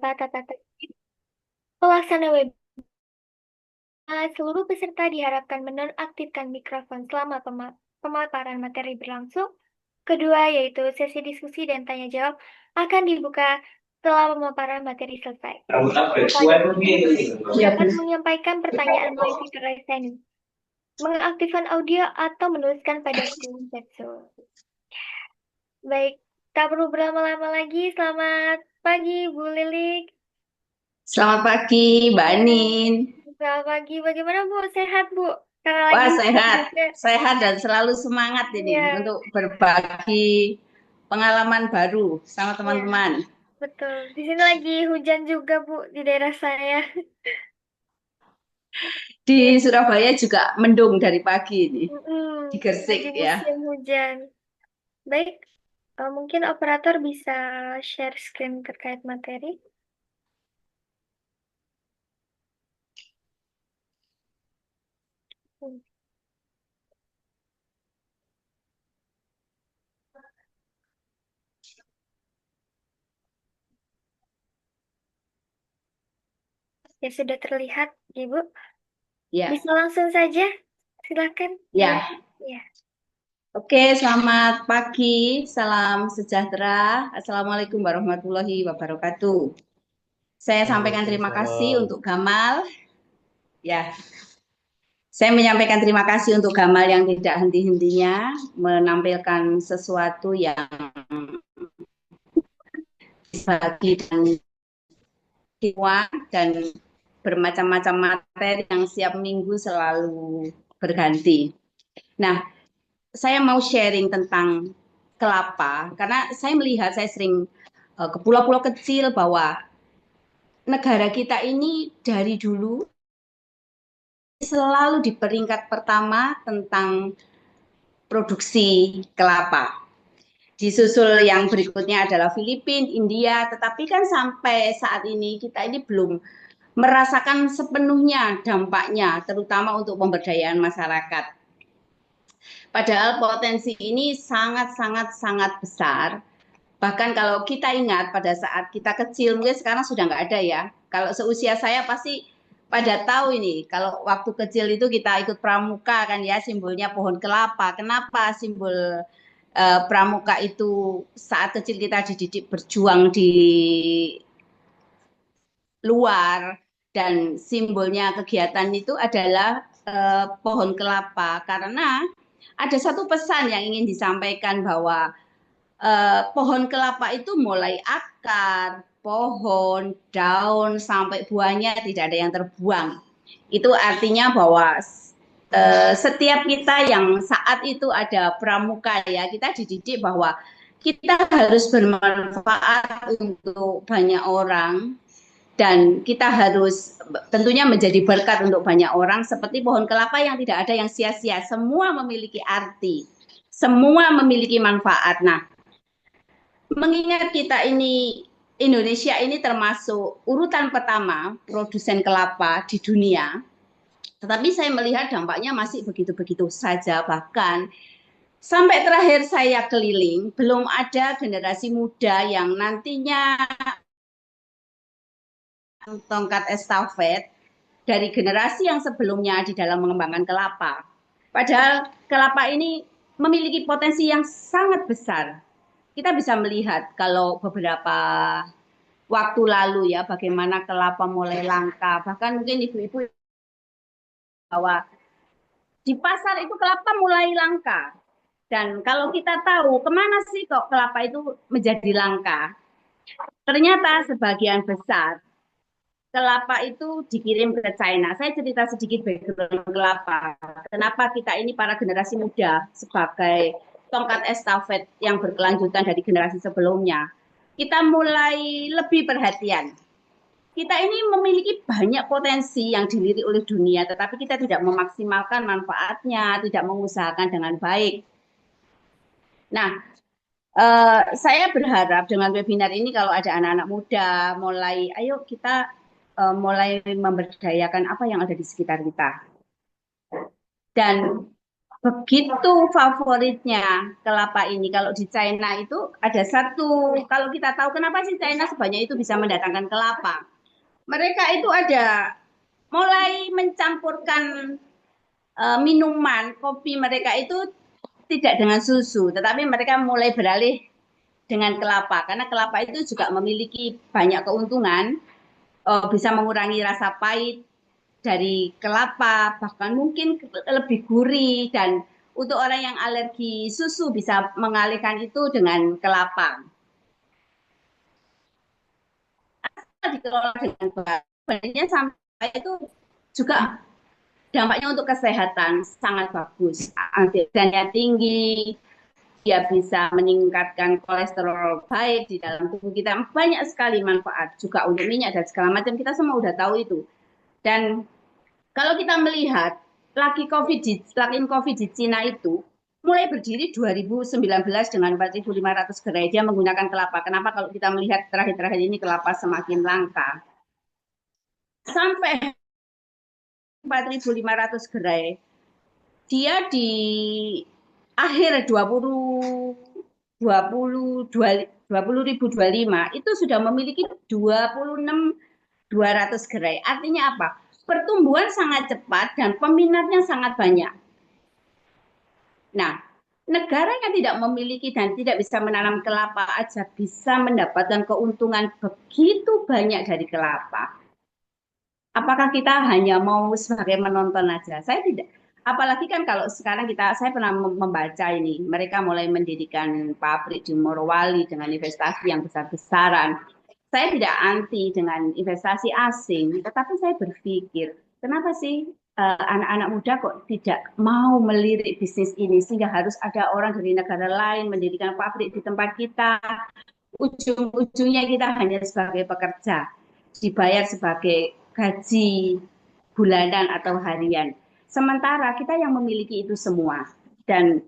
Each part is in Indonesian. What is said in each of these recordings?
beberapa tata tertib pelaksana webinar. Seluruh peserta diharapkan menonaktifkan mikrofon selama pemaparan materi berlangsung. Kedua, yaitu sesi diskusi dan tanya jawab akan dibuka setelah pemaparan materi selesai. Dapat menyampaikan pertanyaan melalui fitur raise hand, mengaktifkan audio atau menuliskan pada kolom chat Zoom. Baik, tak perlu berlama-lama lagi. Selamat pagi, Bu Lilik. Selamat pagi, Mbak Anin. Selamat pagi, bagaimana Bu? Sehat Bu? Karena lagi Wah, hujan sehat, juga. sehat dan selalu semangat ini Iya, untuk berbagi pengalaman baru sama iya, teman-teman. betul. Di sini lagi hujan juga Bu di daerah saya. Iya, Di Surabaya juga mendung dari pagi ini, di lagi Gresik ya. musim hujan. Baik, mungkin operator bisa share screen terkait materi. Hmm. Ya sudah terlihat, Ibu. Ya, Bisa langsung saja, silakan. Bu. ya. Ya, Oke, selamat pagi, salam sejahtera. Assalamualaikum warahmatullahi wabarakatuh. Saya sampaikan terima kasih untuk Gamal. Ya, saya menyampaikan terima kasih untuk Gamal yang tidak henti-hentinya menampilkan sesuatu yang bagi dan siswa dan bermacam-macam materi yang setiap minggu selalu berganti. Nah, saya mau sharing tentang kelapa karena saya melihat saya sering ke pulau-pulau kecil bahwa negara kita ini dari dulu selalu di peringkat pertama tentang produksi kelapa. Disusul yang berikutnya adalah Filipina, India, tetapi kan sampai saat ini kita ini belum merasakan sepenuhnya dampaknya, terutama untuk pemberdayaan masyarakat. Padahal potensi ini sangat besar. Bahkan kalau kita ingat pada saat kita kecil, mungkin sekarang sudah nggak ada ya. Kalau seusia saya pasti pada tahu ini. Kalau waktu kecil itu kita ikut pramuka kan ya, simbolnya pohon kelapa. Kenapa simbol pramuka itu saat kecil kita dididik berjuang di luar dan simbolnya kegiatan itu adalah pohon kelapa karena ada satu pesan yang ingin disampaikan bahwa pohon kelapa itu mulai akar, pohon, daun sampai buahnya tidak ada yang terbuang. Itu artinya bahwa setiap kita yang saat itu ada pramuka ya, kita dididik bahwa kita harus bermanfaat untuk banyak orang dan kita harus tentunya menjadi berkat untuk banyak orang seperti pohon kelapa yang tidak ada yang sia-sia, semua memiliki arti, semua memiliki manfaat. Nah, mengingat kita ini Indonesia ini termasuk urutan pertama produsen kelapa di dunia, tetapi saya melihat dampaknya masih begitu-begitu saja. Bahkan sampai terakhir saya keliling, belum ada generasi muda yang nantinya tongkat estafet dari generasi yang sebelumnya di dalam mengembangkan kelapa. Padahal kelapa ini memiliki potensi yang sangat besar. Kita bisa melihat kalau beberapa waktu lalu ya bagaimana kelapa mulai langka. Bahkan mungkin ibu-ibu bahwa di pasar itu kelapa mulai langka. Dan kalau kita tahu kemana sih kok kelapa itu menjadi langka, ternyata sebagian besar kelapa itu dikirim ke China. Saya cerita sedikit background kelapa. Kenapa kita ini para generasi muda sebagai tongkat estafet yang berkelanjutan dari generasi sebelumnya, kita mulai lebih perhatian. Kita ini memiliki banyak potensi yang dilirik oleh dunia, tetapi kita tidak memaksimalkan manfaatnya, tidak mengusahakan dengan baik. Nah, saya berharap dengan webinar ini kalau ada anak-anak muda, mulai, ayo kita mulai memberdayakan apa yang ada di sekitar kita. Dan begitu favoritnya kelapa ini. Kalau di China itu ada satu, kalau kita tahu kenapa sih China sebanyak itu bisa mendatangkan kelapa. Mereka itu ada mulai mencampurkan minuman, kopi mereka itu tidak dengan susu, tetapi mereka mulai beralih dengan kelapa. Karena kelapa itu juga memiliki banyak keuntungan, bisa mengurangi rasa pahit dari kelapa, bahkan mungkin lebih gurih dan untuk orang yang alergi susu bisa mengalihkan itu dengan kelapa. Dikelola dengan baik, sebenarnya sampai itu juga dampaknya untuk kesehatan sangat bagus. Antioksidannya tinggi, dia bisa meningkatkan kolesterol baik di dalam tubuh kita. Banyak sekali manfaat juga untuk minyak dan segala macam. Kita semua udah tahu itu. Dan kalau kita melihat lagi COVID di Cina itu mulai berdiri 2019 dengan 4.500 gerai dia menggunakan kelapa. Kenapa kalau kita melihat terakhir-terakhir ini kelapa semakin langka? Sampai 4.500 gerai dia di akhir 2025 itu sudah memiliki 26.200 gerai. Artinya apa? Pertumbuhan sangat cepat dan peminatnya sangat banyak. Nah, negara yang tidak memiliki dan tidak bisa menanam kelapa aja bisa mendapatkan keuntungan begitu banyak dari kelapa. Apakah kita hanya mau sebagai menonton aja? Saya tidak. Apalagi kan kalau sekarang saya pernah membaca ini, mereka mulai mendirikan pabrik di Morowali dengan investasi yang besar-besaran. Saya tidak anti dengan investasi asing, tetapi saya berpikir, kenapa sih anak-anak muda kok tidak mau melirik bisnis ini sehingga harus ada orang dari negara lain mendirikan pabrik di tempat kita, ujung-ujungnya kita hanya sebagai pekerja, dibayar sebagai gaji bulanan atau harian. Sementara kita yang memiliki itu semua. Dan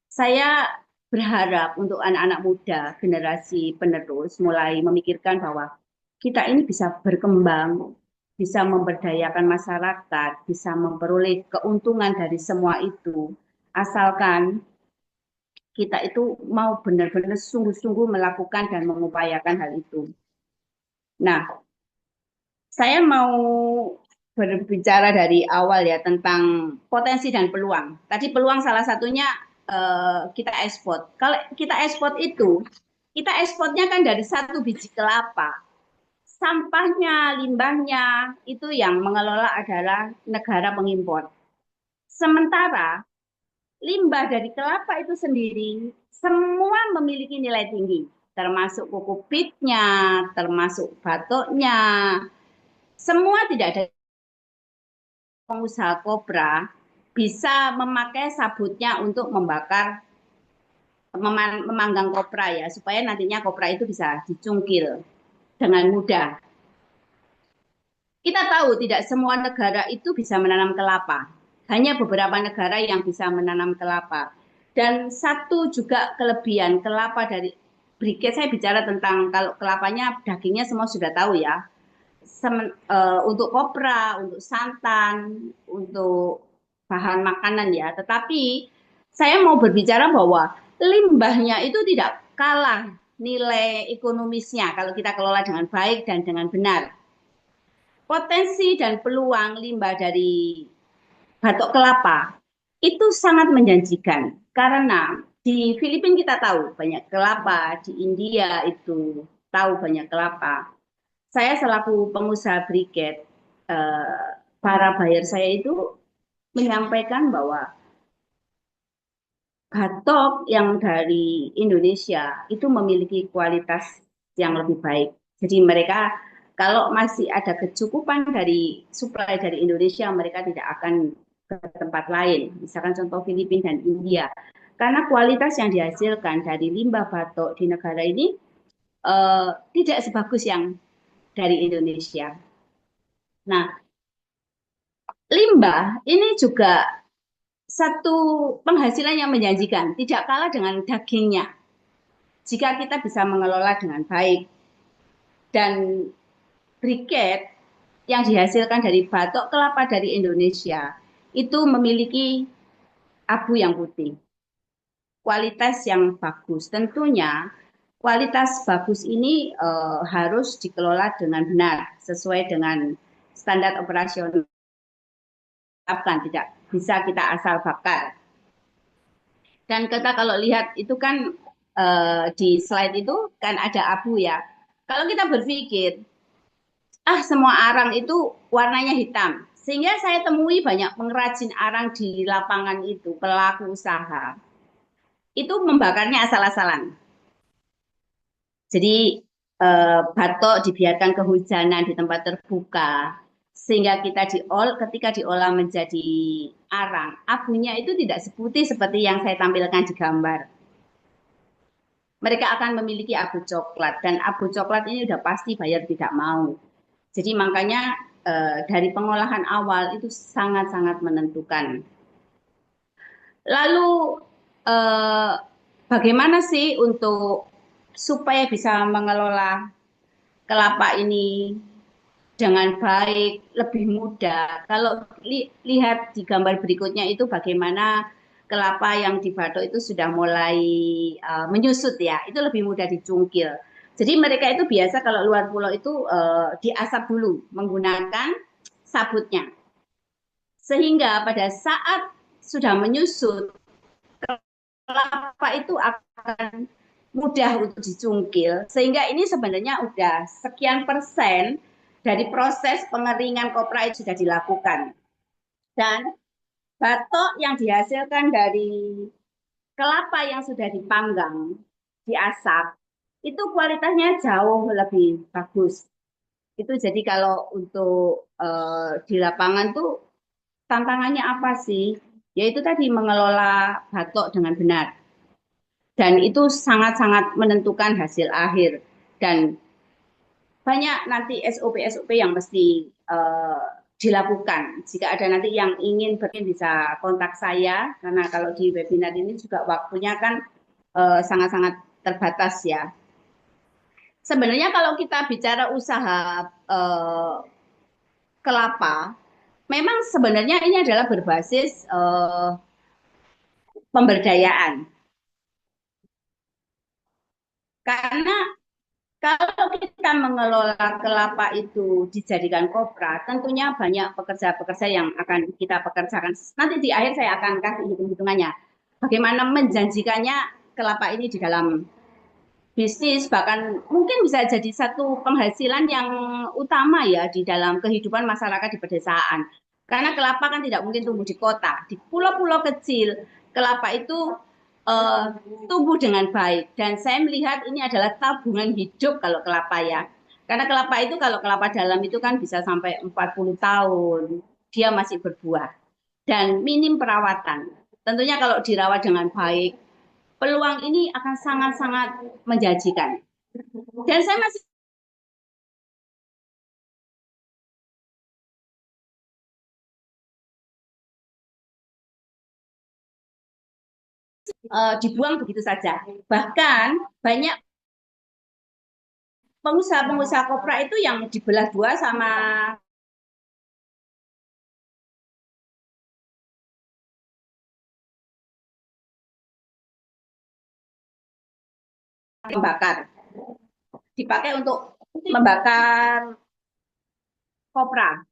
saya berharap untuk anak-anak muda, generasi penerus, mulai memikirkan bahwa kita ini bisa berkembang, bisa memberdayakan masyarakat, bisa memperoleh keuntungan dari semua itu. Asalkan kita itu mau benar-benar sungguh-sungguh melakukan dan mengupayakan hal itu. Nah, saya mau berbicara dari awal ya tentang potensi dan peluang. Tadi peluang salah satunya kita ekspor. Kalau kita ekspor itu, kita ekspornya kan dari satu biji kelapa. Sampahnya, limbahnya itu yang mengelola adalah negara pengimpor. Sementara limbah dari kelapa itu sendiri semua memiliki nilai tinggi, termasuk kokopitnya, termasuk batoknya. Semua tidak ada pengusaha kopra bisa memakai sabutnya untuk membakar memanggang kopra ya supaya nantinya kopra itu bisa dicungkil dengan mudah. Kita tahu tidak semua negara itu bisa menanam kelapa. Hanya beberapa negara yang bisa menanam kelapa. Dan satu juga kelebihan kelapa dari briket, saya bicara tentang kalau kelapanya dagingnya semua sudah tahu ya. Untuk kopra, untuk santan, untuk bahan makanan ya. Tetapi saya mau berbicara bahwa limbahnya itu tidak kalah nilai ekonomisnya kalau kita kelola dengan baik dan dengan benar. Potensi dan peluang limbah dari batok kelapa itu sangat menjanjikan karena di Filipina kita tahu banyak kelapa, di India itu tahu banyak kelapa. Saya selaku pengusaha briket, para buyer saya itu menyampaikan bahwa batok yang dari Indonesia itu memiliki kualitas yang lebih baik. Jadi mereka kalau masih ada kecukupan dari suplai dari Indonesia, mereka tidak akan ke tempat lain. Misalkan contoh Filipina dan India. Karena kualitas yang dihasilkan dari limbah batok di negara ini tidak sebagus yang dari Indonesia. Nah, limbah ini juga satu penghasilan yang menjanjikan, tidak kalah dengan dagingnya. Jika kita bisa mengelola dengan baik dan briket yang dihasilkan dari batok kelapa dari Indonesia itu memiliki abu yang putih. Kualitas yang bagus. Tentunya kualitas bagus ini harus dikelola dengan benar sesuai dengan standar operasional. Tidak bisa kita asal bakar. Dan kita kalau lihat itu kan di slide itu kan ada abu ya. Kalau kita berpikir, semua arang itu warnanya hitam. Sehingga saya temui banyak pengrajin arang di lapangan itu, pelaku usaha. Itu membakarnya asal-asalan. Jadi batok dibiarkan kehujanan di tempat terbuka. Sehingga ketika diolah menjadi arang, abunya itu tidak seputih seperti yang saya tampilkan di gambar. Mereka akan memiliki abu coklat dan abu coklat ini udah pasti bayar tidak mau. Jadi makanya dari pengolahan awal itu sangat-sangat menentukan. Lalu eh, bagaimana sih untuk supaya bisa mengelola kelapa ini dengan baik, lebih mudah. Kalau lihat di gambar berikutnya itu bagaimana kelapa yang dibatok itu sudah mulai menyusut ya, itu lebih mudah dicungkil. Jadi mereka itu biasa kalau luar pulau itu diasap dulu menggunakan sabutnya. Sehingga pada saat sudah menyusut, kelapa itu akan mudah untuk dicungkil. Sehingga ini sebenarnya udah sekian persen dari proses pengeringan kopra itu sudah dilakukan. Dan batok yang dihasilkan dari kelapa yang sudah dipanggang, diasap, itu kualitasnya jauh lebih bagus. Itu jadi kalau untuk di lapangan tuh tantangannya apa sih? Yaitu tadi mengelola batok dengan benar. Dan itu sangat-sangat menentukan hasil akhir. Dan banyak nanti SOP-SOP yang mesti dilakukan. Jika ada nanti yang ingin bisa kontak saya, karena kalau di webinar ini juga waktunya kan sangat-sangat terbatas ya. Sebenarnya kalau kita bicara usaha kelapa, memang sebenarnya ini adalah berbasis pemberdayaan. Karena kalau kita mengelola kelapa itu dijadikan kopra, tentunya banyak pekerja-pekerja yang akan kita pekerjakan. Nanti di akhir saya akan kasih hitung-hitungannya. Bagaimana menjanjikannya kelapa ini di dalam bisnis, bahkan mungkin bisa jadi satu penghasilan yang utama ya di dalam kehidupan masyarakat di pedesaan. Karena kelapa kan tidak mungkin tumbuh di kota. Di pulau-pulau kecil, kelapa itu uh, tumbuh dengan baik. Dan saya melihat ini adalah tabungan hidup kalau kelapa ya. Karena kelapa itu kalau kelapa dalam itu kan bisa sampai 40 tahun. Dia masih berbuah. Dan minim perawatan. Tentunya kalau dirawat dengan baik, peluang ini akan sangat-sangat menjanjikan. Dan saya masih dibuang begitu saja. Bahkan banyak pengusaha-pengusaha kopra itu yang dibelah dua sama membakar. Dipakai untuk membakar kopra.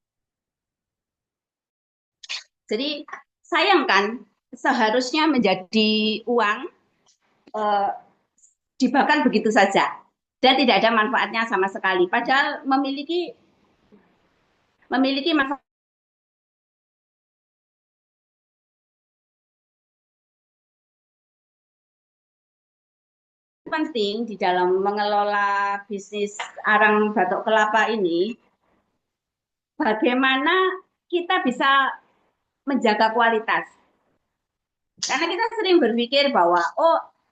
Jadi sayang kan, seharusnya menjadi uang eh, dibakar begitu saja dan tidak ada manfaatnya sama sekali. Padahal memiliki manfaat penting di dalam mengelola bisnis arang batok kelapa ini. Bagaimana kita bisa menjaga kualitas? Karena kita sering berpikir bahwa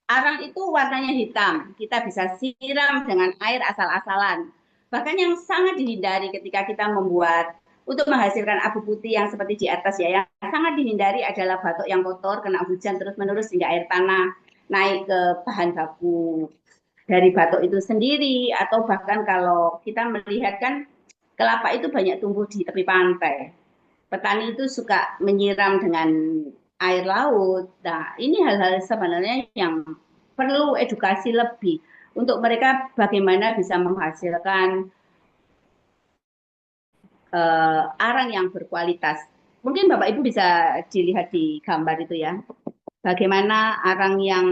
arang itu warnanya hitam, kita bisa siram dengan air asal-asalan. Bahkan yang sangat dihindari ketika kita membuat untuk menghasilkan abu putih yang seperti di atas ya, yang sangat dihindari adalah batok yang kotor kena hujan terus-menerus hingga air tanah naik ke bahan baku dari batok itu sendiri, atau bahkan kalau kita melihat kan kelapa itu banyak tumbuh di tepi pantai. Petani itu suka menyiram dengan air laut. Nah, ini hal-hal sebenarnya yang perlu edukasi lebih untuk mereka bagaimana bisa menghasilkan arang yang berkualitas. Mungkin Bapak Ibu bisa dilihat di gambar itu ya, bagaimana arang yang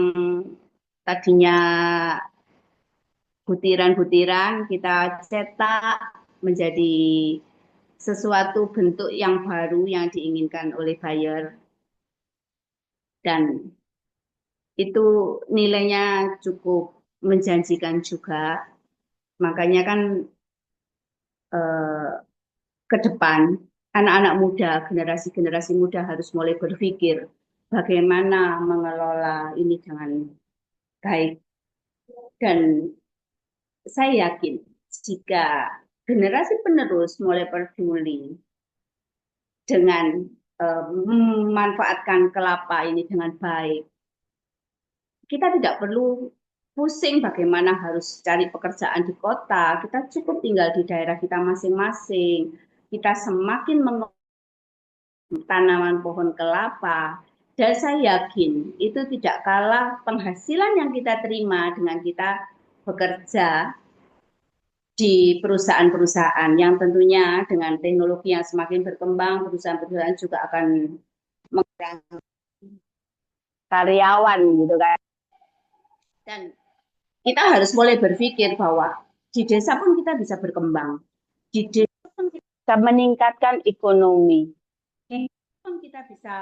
tadinya butiran-butiran kita cetak menjadi sesuatu bentuk yang baru yang diinginkan oleh buyer, dan itu nilainya cukup menjanjikan juga. Makanya kan eh, ke depan anak-anak muda, generasi-generasi muda harus mulai berpikir bagaimana mengelola ini dengan baik. Dan saya yakin jika generasi penerus mulai peduli dengan memanfaatkan kelapa ini dengan baik, kita tidak perlu pusing bagaimana harus cari pekerjaan di kota. Kita cukup tinggal di daerah kita masing-masing. Kita semakin tanaman pohon kelapa. Dan saya yakin itu tidak kalah penghasilan yang kita terima dengan kita bekerja di perusahaan-perusahaan yang tentunya dengan teknologi yang semakin berkembang, perusahaan-perusahaan juga akan mengurangi karyawan gitu kan. Dan kita harus mulai berpikir bahwa di desa pun kita bisa berkembang. Di desa pun kita bisa meningkatkan ekonomi. Di desa pun kita bisa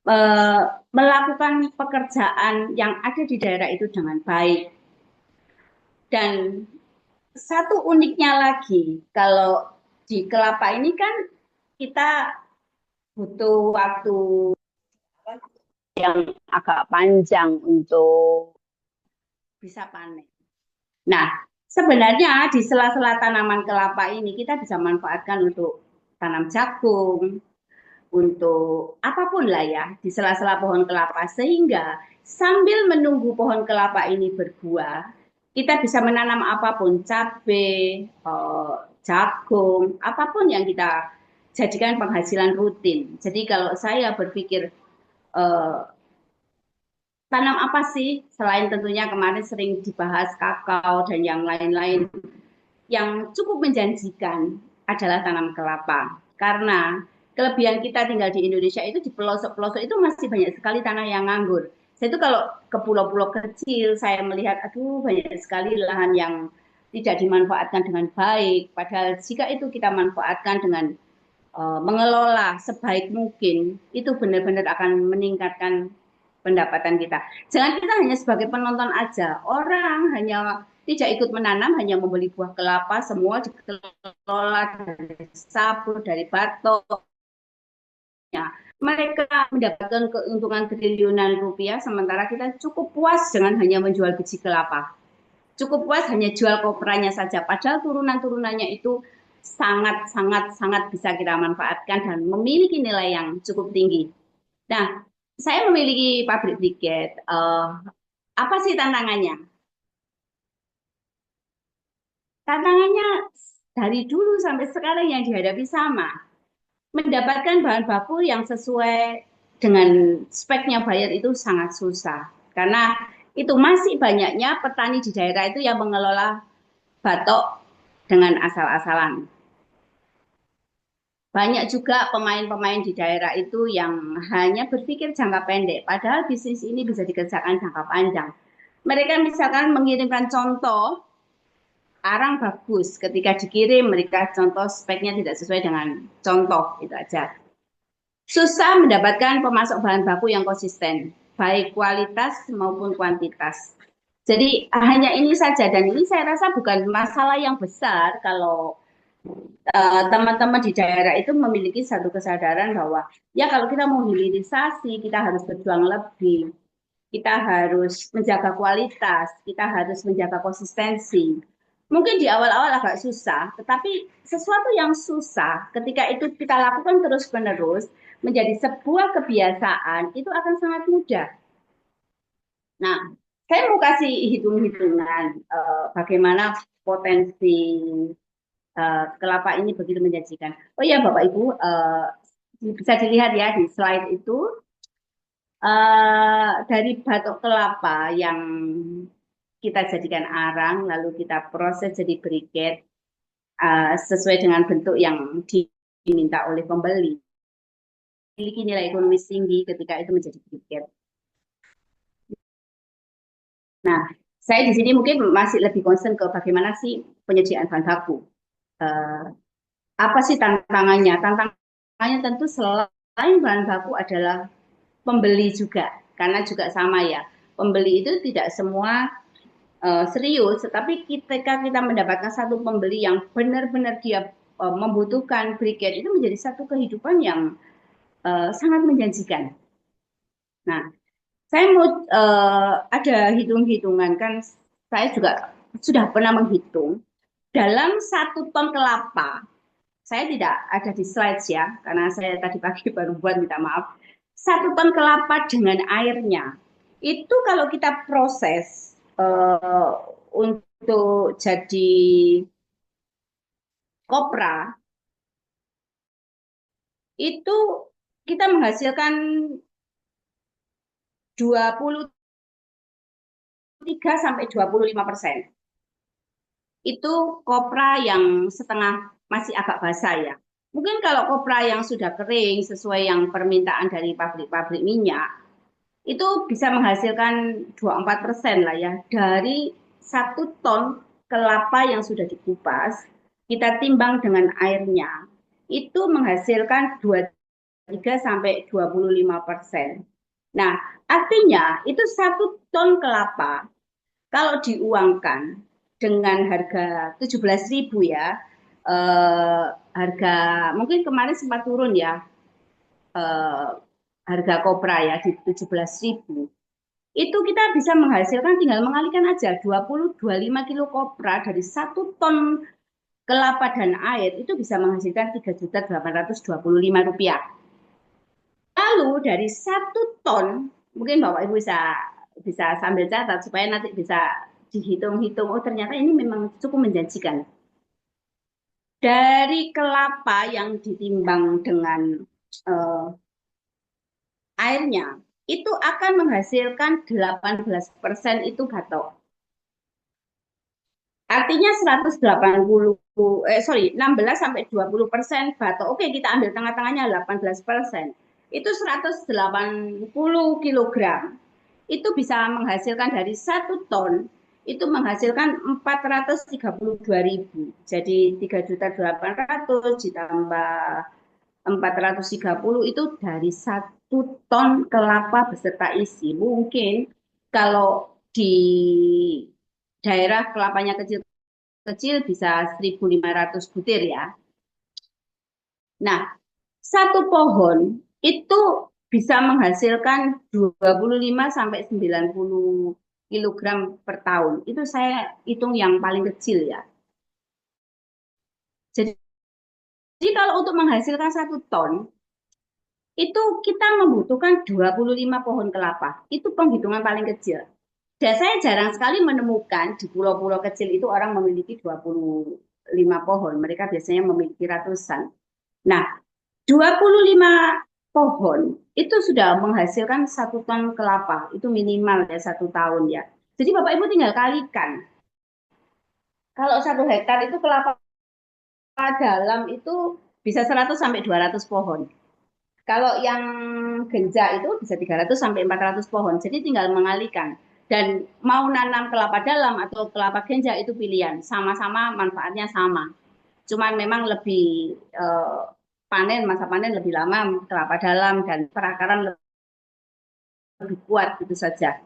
eh, melakukan pekerjaan yang ada di daerah itu dengan baik. Dan satu uniknya lagi, kalau di kelapa ini kan kita butuh waktu yang agak panjang untuk bisa panen. Nah, sebenarnya di sela-sela tanaman kelapa ini kita bisa manfaatkan untuk tanam jagung, untuk apapun lah ya, di sela-sela pohon kelapa, sehingga sambil menunggu pohon kelapa ini berbuah, kita bisa menanam apapun, cabai, jagung, apapun yang kita jadikan penghasilan rutin. Jadi kalau saya berpikir eh, tanam apa sih selain tentunya kemarin sering dibahas kakao dan yang lain-lain, yang cukup menjanjikan adalah tanam kelapa. Karena kelebihan kita tinggal di Indonesia itu di pelosok-pelosok itu masih banyak sekali tanah yang nganggur. Saya itu kalau ke pulau-pulau kecil, saya melihat, aduh banyak sekali lahan yang tidak dimanfaatkan dengan baik. Padahal jika itu kita manfaatkan dengan mengelola sebaik mungkin, itu benar-benar akan meningkatkan pendapatan kita. Jangan kita hanya sebagai penonton aja. Orang hanya tidak ikut menanam, hanya membeli buah kelapa, semua dikelola dari sapu, dari batok. Mereka mendapatkan keuntungan triliunan rupiah, sementara kita cukup puas dengan hanya menjual biji kelapa. Cukup puas hanya jual koperanya saja, padahal turunan-turunannya itu sangat sangat sangat bisa kita manfaatkan dan memiliki nilai yang cukup tinggi. Nah, saya memiliki pabrik briket. Apa sih tantangannya? Tantangannya dari dulu sampai sekarang yang dihadapi sama. Mendapatkan bahan baku yang sesuai dengan speknya buyer itu sangat susah. Karena itu masih banyaknya petani di daerah itu yang mengelola batok dengan asal-asalan. Banyak juga pemain-pemain di daerah itu yang hanya berpikir jangka pendek, padahal bisnis ini bisa dikerjakan jangka panjang. Mereka misalkan mengirimkan contoh arang bagus, ketika dikirim mereka contoh speknya tidak sesuai dengan contoh, itu aja. Susah mendapatkan pemasok bahan baku yang konsisten, baik kualitas maupun kuantitas. Jadi hanya ini saja, dan ini saya rasa bukan masalah yang besar kalau teman-teman di daerah itu memiliki satu kesadaran bahwa ya kalau kita mau hilirisasi kita harus berjuang lebih, kita harus menjaga kualitas, kita harus menjaga konsistensi. Mungkin di awal-awal agak susah, tetapi sesuatu yang susah ketika itu kita lakukan terus-menerus menjadi sebuah kebiasaan itu akan sangat mudah. Nah, saya mau kasih hitung-hitungan bagaimana potensi kelapa ini begitu menjanjikan. Oh ya Bapak Ibu, bisa dilihat ya di slide itu. Dari batok kelapa yang kita jadikan arang, lalu kita proses jadi briket sesuai dengan bentuk yang diminta oleh pembeli, memiliki nilai ekonomis tinggi ketika itu menjadi briket. Nah, saya di sini mungkin masih lebih concern ke bagaimana sih penyediaan bahan baku. Eh, apa sih tantangannya? Tantangannya tentu selain bahan baku adalah pembeli juga, karena juga sama ya. Pembeli itu tidak semua serius, tetapi ketika kita mendapatkan satu pembeli yang benar-benar dia membutuhkan briket, itu menjadi satu kehidupan yang sangat menjanjikan. Nah, saya mau ada hitung-hitungan kan, saya juga sudah pernah menghitung dalam 1 ton kelapa. Saya tidak ada di slides ya, karena saya tadi pagi baru buat, minta maaf. 1 ton kelapa dengan airnya, itu kalau kita proses untuk jadi kopra, itu kita menghasilkan 23 sampai 25%. Itu kopra yang setengah masih agak basah ya. Mungkin kalau kopra yang sudah kering sesuai yang permintaan dari pabrik-pabrik minyak, itu bisa menghasilkan 24% lah ya. Dari 1 ton kelapa yang sudah dikupas, kita timbang dengan airnya, itu menghasilkan 23 sampai 25%. Nah, artinya itu 1 ton kelapa kalau diuangkan dengan harga 17.000 ya, harga mungkin kemarin sempat turun ya, eh, harga kopra ya di 17.000, itu kita bisa menghasilkan, tinggal mengalihkan aja 25 kilo kopra dari 1 ton kelapa dan air, itu bisa menghasilkan 3.825 rupiah. Lalu dari 1 ton, mungkin Bapak Ibu bisa bisa sambil catat supaya nanti bisa dihitung-hitung, oh ternyata ini memang cukup menjanjikan. Dari kelapa yang ditimbang dengan eh, airnya, itu akan menghasilkan 18% itu batok. Artinya 180, 16 sampai 20% batok. Oke, kita ambil tengah-tengahnya 18%. Itu 180 kilogram. Itu bisa menghasilkan dari 1 ton, itu menghasilkan 432.000. Jadi 3.800.000 ditambah 430 itu dari 1 ton kelapa beserta isi. Mungkin kalau di daerah kelapanya kecil-kecil bisa 1.500 butir ya. Nah, satu pohon itu bisa menghasilkan 25 sampai 90 kilogram per tahun. Itu saya hitung yang paling kecil ya. Jadi kalau untuk menghasilkan 1 ton, itu kita membutuhkan 25 pohon kelapa. Itu penghitungan paling kecil. Dan saya jarang sekali menemukan di pulau-pulau kecil itu orang memiliki 25 pohon. Mereka biasanya memiliki ratusan. Nah, 25 pohon itu sudah menghasilkan 1 ton kelapa. Itu minimal ya 1 tahun ya. Jadi Bapak Ibu tinggal kalikan. Kalau 1 hektar itu kelapa dalam itu bisa 100 sampai 200 pohon. Kalau yang genjak itu bisa 300 sampai 400 pohon. Jadi tinggal mengalihkan. Dan mau nanam kelapa dalam atau kelapa genjak itu pilihan. Sama-sama manfaatnya sama. Cuman memang lebih masa panen lebih lama kelapa dalam dan perakaran lebih kuat itu saja.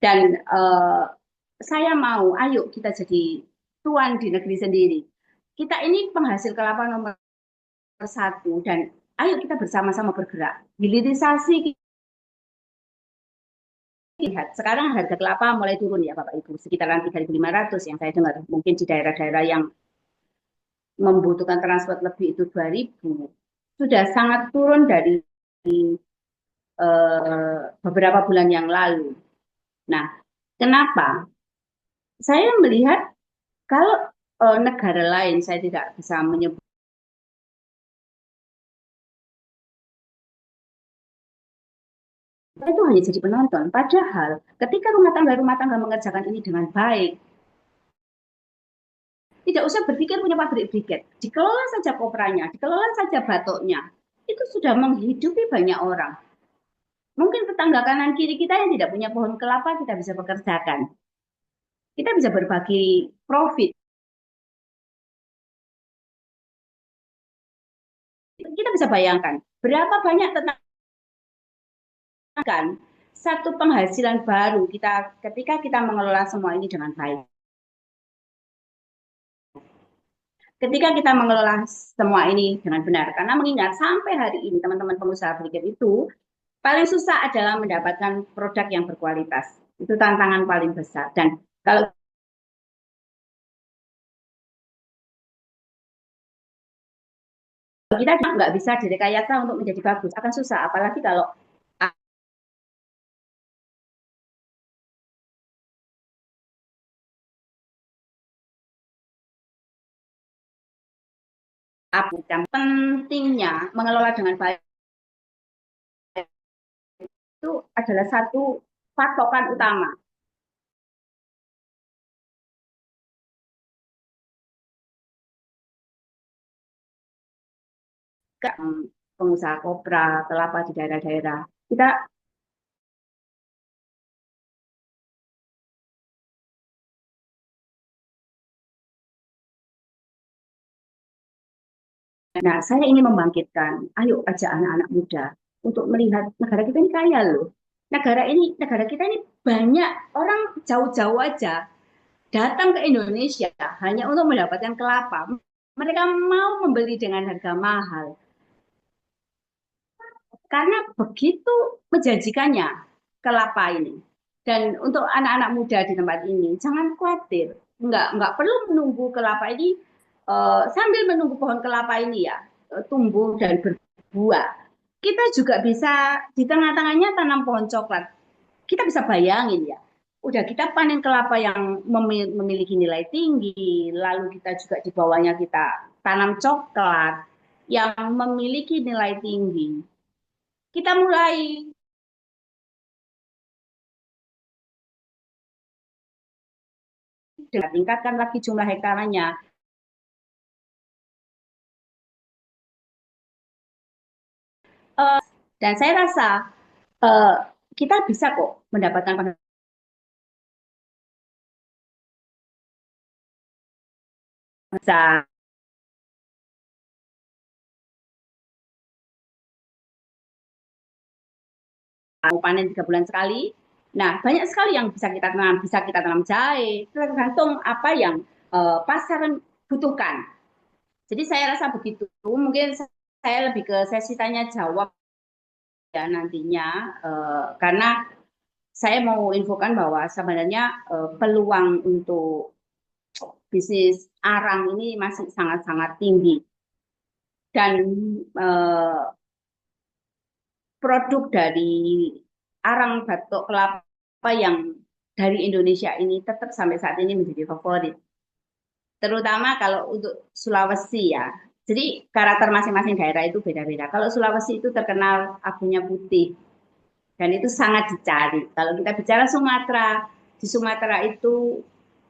Dan saya mau, ayo kita jadi tuan di negeri sendiri. Kita ini penghasil kelapa nomor 1 dan ayo kita bersama-sama bergerak. Hilirisasi, lihat sekarang harga kelapa mulai turun ya Bapak Ibu, sekitaran 3.500 yang saya dengar. Mungkin di daerah-daerah yang membutuhkan transport lebih itu 2.000. Sudah sangat turun dari beberapa bulan yang lalu. Nah, kenapa? Saya melihat kalau negara lain, saya tidak bisa menyebut Kita itu hanya jadi penonton. Padahal ketika rumah tangga mengerjakan ini dengan baik, tidak usah berpikir punya pabrik briket. Dikelola saja koperanya, dikelola saja batoknya. Itu sudah menghidupi banyak orang. Mungkin tetangga kanan kiri kita yang tidak punya pohon kelapa kita bisa pekerjakan. Kita bisa berbagi profit. Kita bisa bayangkan berapa banyak tetangga satu penghasilan baru kita ketika kita mengelola semua ini dengan baik. Ketika kita mengelola semua ini dengan benar, karena mengingat sampai hari ini teman-teman pengusaha briket itu paling susah adalah mendapatkan produk yang berkualitas. Itu tantangan paling besar. Dan kalau kita nggak bisa direkayasa untuk menjadi bagus, akan susah. Apalagi kalau pentingnya mengelola dengan baik itu adalah satu patokan utama. Pengusaha kopra, kelapa di daerah-daerah. Kita, nah saya ingin membangkitkan, ayo ajak anak-anak muda untuk melihat negara kita ini kaya loh. Negara kita ini banyak orang jauh-jauh aja datang ke Indonesia hanya untuk mendapatkan kelapa. Mereka mau membeli dengan harga mahal karena begitu menjanjikannya kelapa ini. Dan untuk anak-anak muda di tempat ini, jangan khawatir, nggak perlu menunggu kelapa ini sambil menunggu pohon kelapa ini ya tumbuh dan berbuah. Kita juga bisa di tengah-tengahnya tanam pohon coklat. Kita bisa bayangin ya, udah kita panen kelapa yang memiliki nilai tinggi, lalu kita juga di bawahnya kita tanam coklat yang memiliki nilai tinggi. Kita mulai dengan tingkatkan lagi jumlah hektarnya. Dan saya rasa uh, kita bisa kok mendapatkan penghasilan panen 3 bulan sekali. Nah, banyak sekali yang bisa kita tanam jahe, tergantung apa yang pasar butuhkan. Jadi saya rasa begitu. Mungkin saya lebih ke sesi tanya jawab ya nantinya, karena saya mau infokan bahwa sebenarnya peluang untuk bisnis arang ini masih sangat-sangat tinggi dan eh, produk dari arang batok kelapa yang dari Indonesia ini tetap sampai saat ini menjadi favorit. Terutama kalau untuk Sulawesi ya. Jadi karakter masing-masing daerah itu beda-beda. Kalau Sulawesi itu terkenal abunya putih dan itu sangat dicari. Kalau kita bicara Sumatera, di Sumatera itu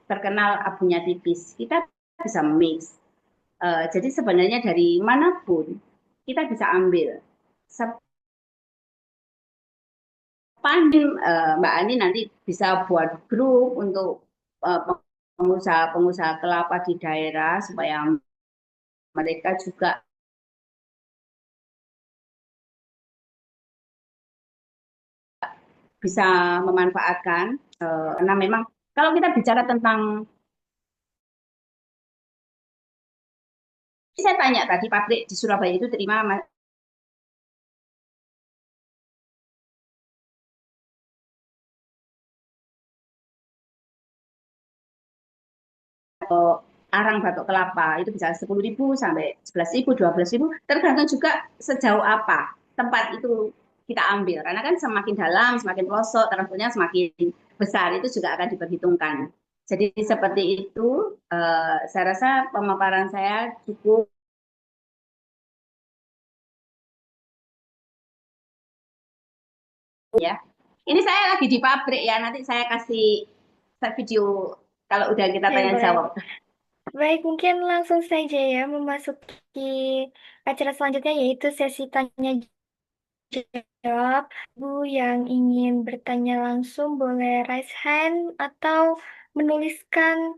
terkenal abunya tipis. Kita bisa mix. Jadi sebenarnya dari manapun kita bisa ambil. Pandil Mbak Ani nanti bisa buat grup untuk pengusaha-pengusaha kelapa di daerah supaya mereka juga bisa memanfaatkan karena memang kalau kita bicara tentang saya tanya tadi pabrik di Surabaya itu terima arang batok kelapa itu bisa 10.000 sampai 11.000, 12.000 tergantung juga sejauh apa tempat itu kita ambil karena kan semakin dalam semakin pelosok tentunya semakin besar itu juga akan diperhitungkan. Jadi seperti itu, saya rasa pemaparan saya cukup. ya. Ini saya lagi di pabrik ya, nanti saya kasih video kalau udah kita Ya, tanya boleh. jawab. Baik, mungkin langsung saja ya memasuki acara selanjutnya yaitu sesi tanya jawab. Bu yang ingin bertanya langsung boleh raise hand atau menuliskan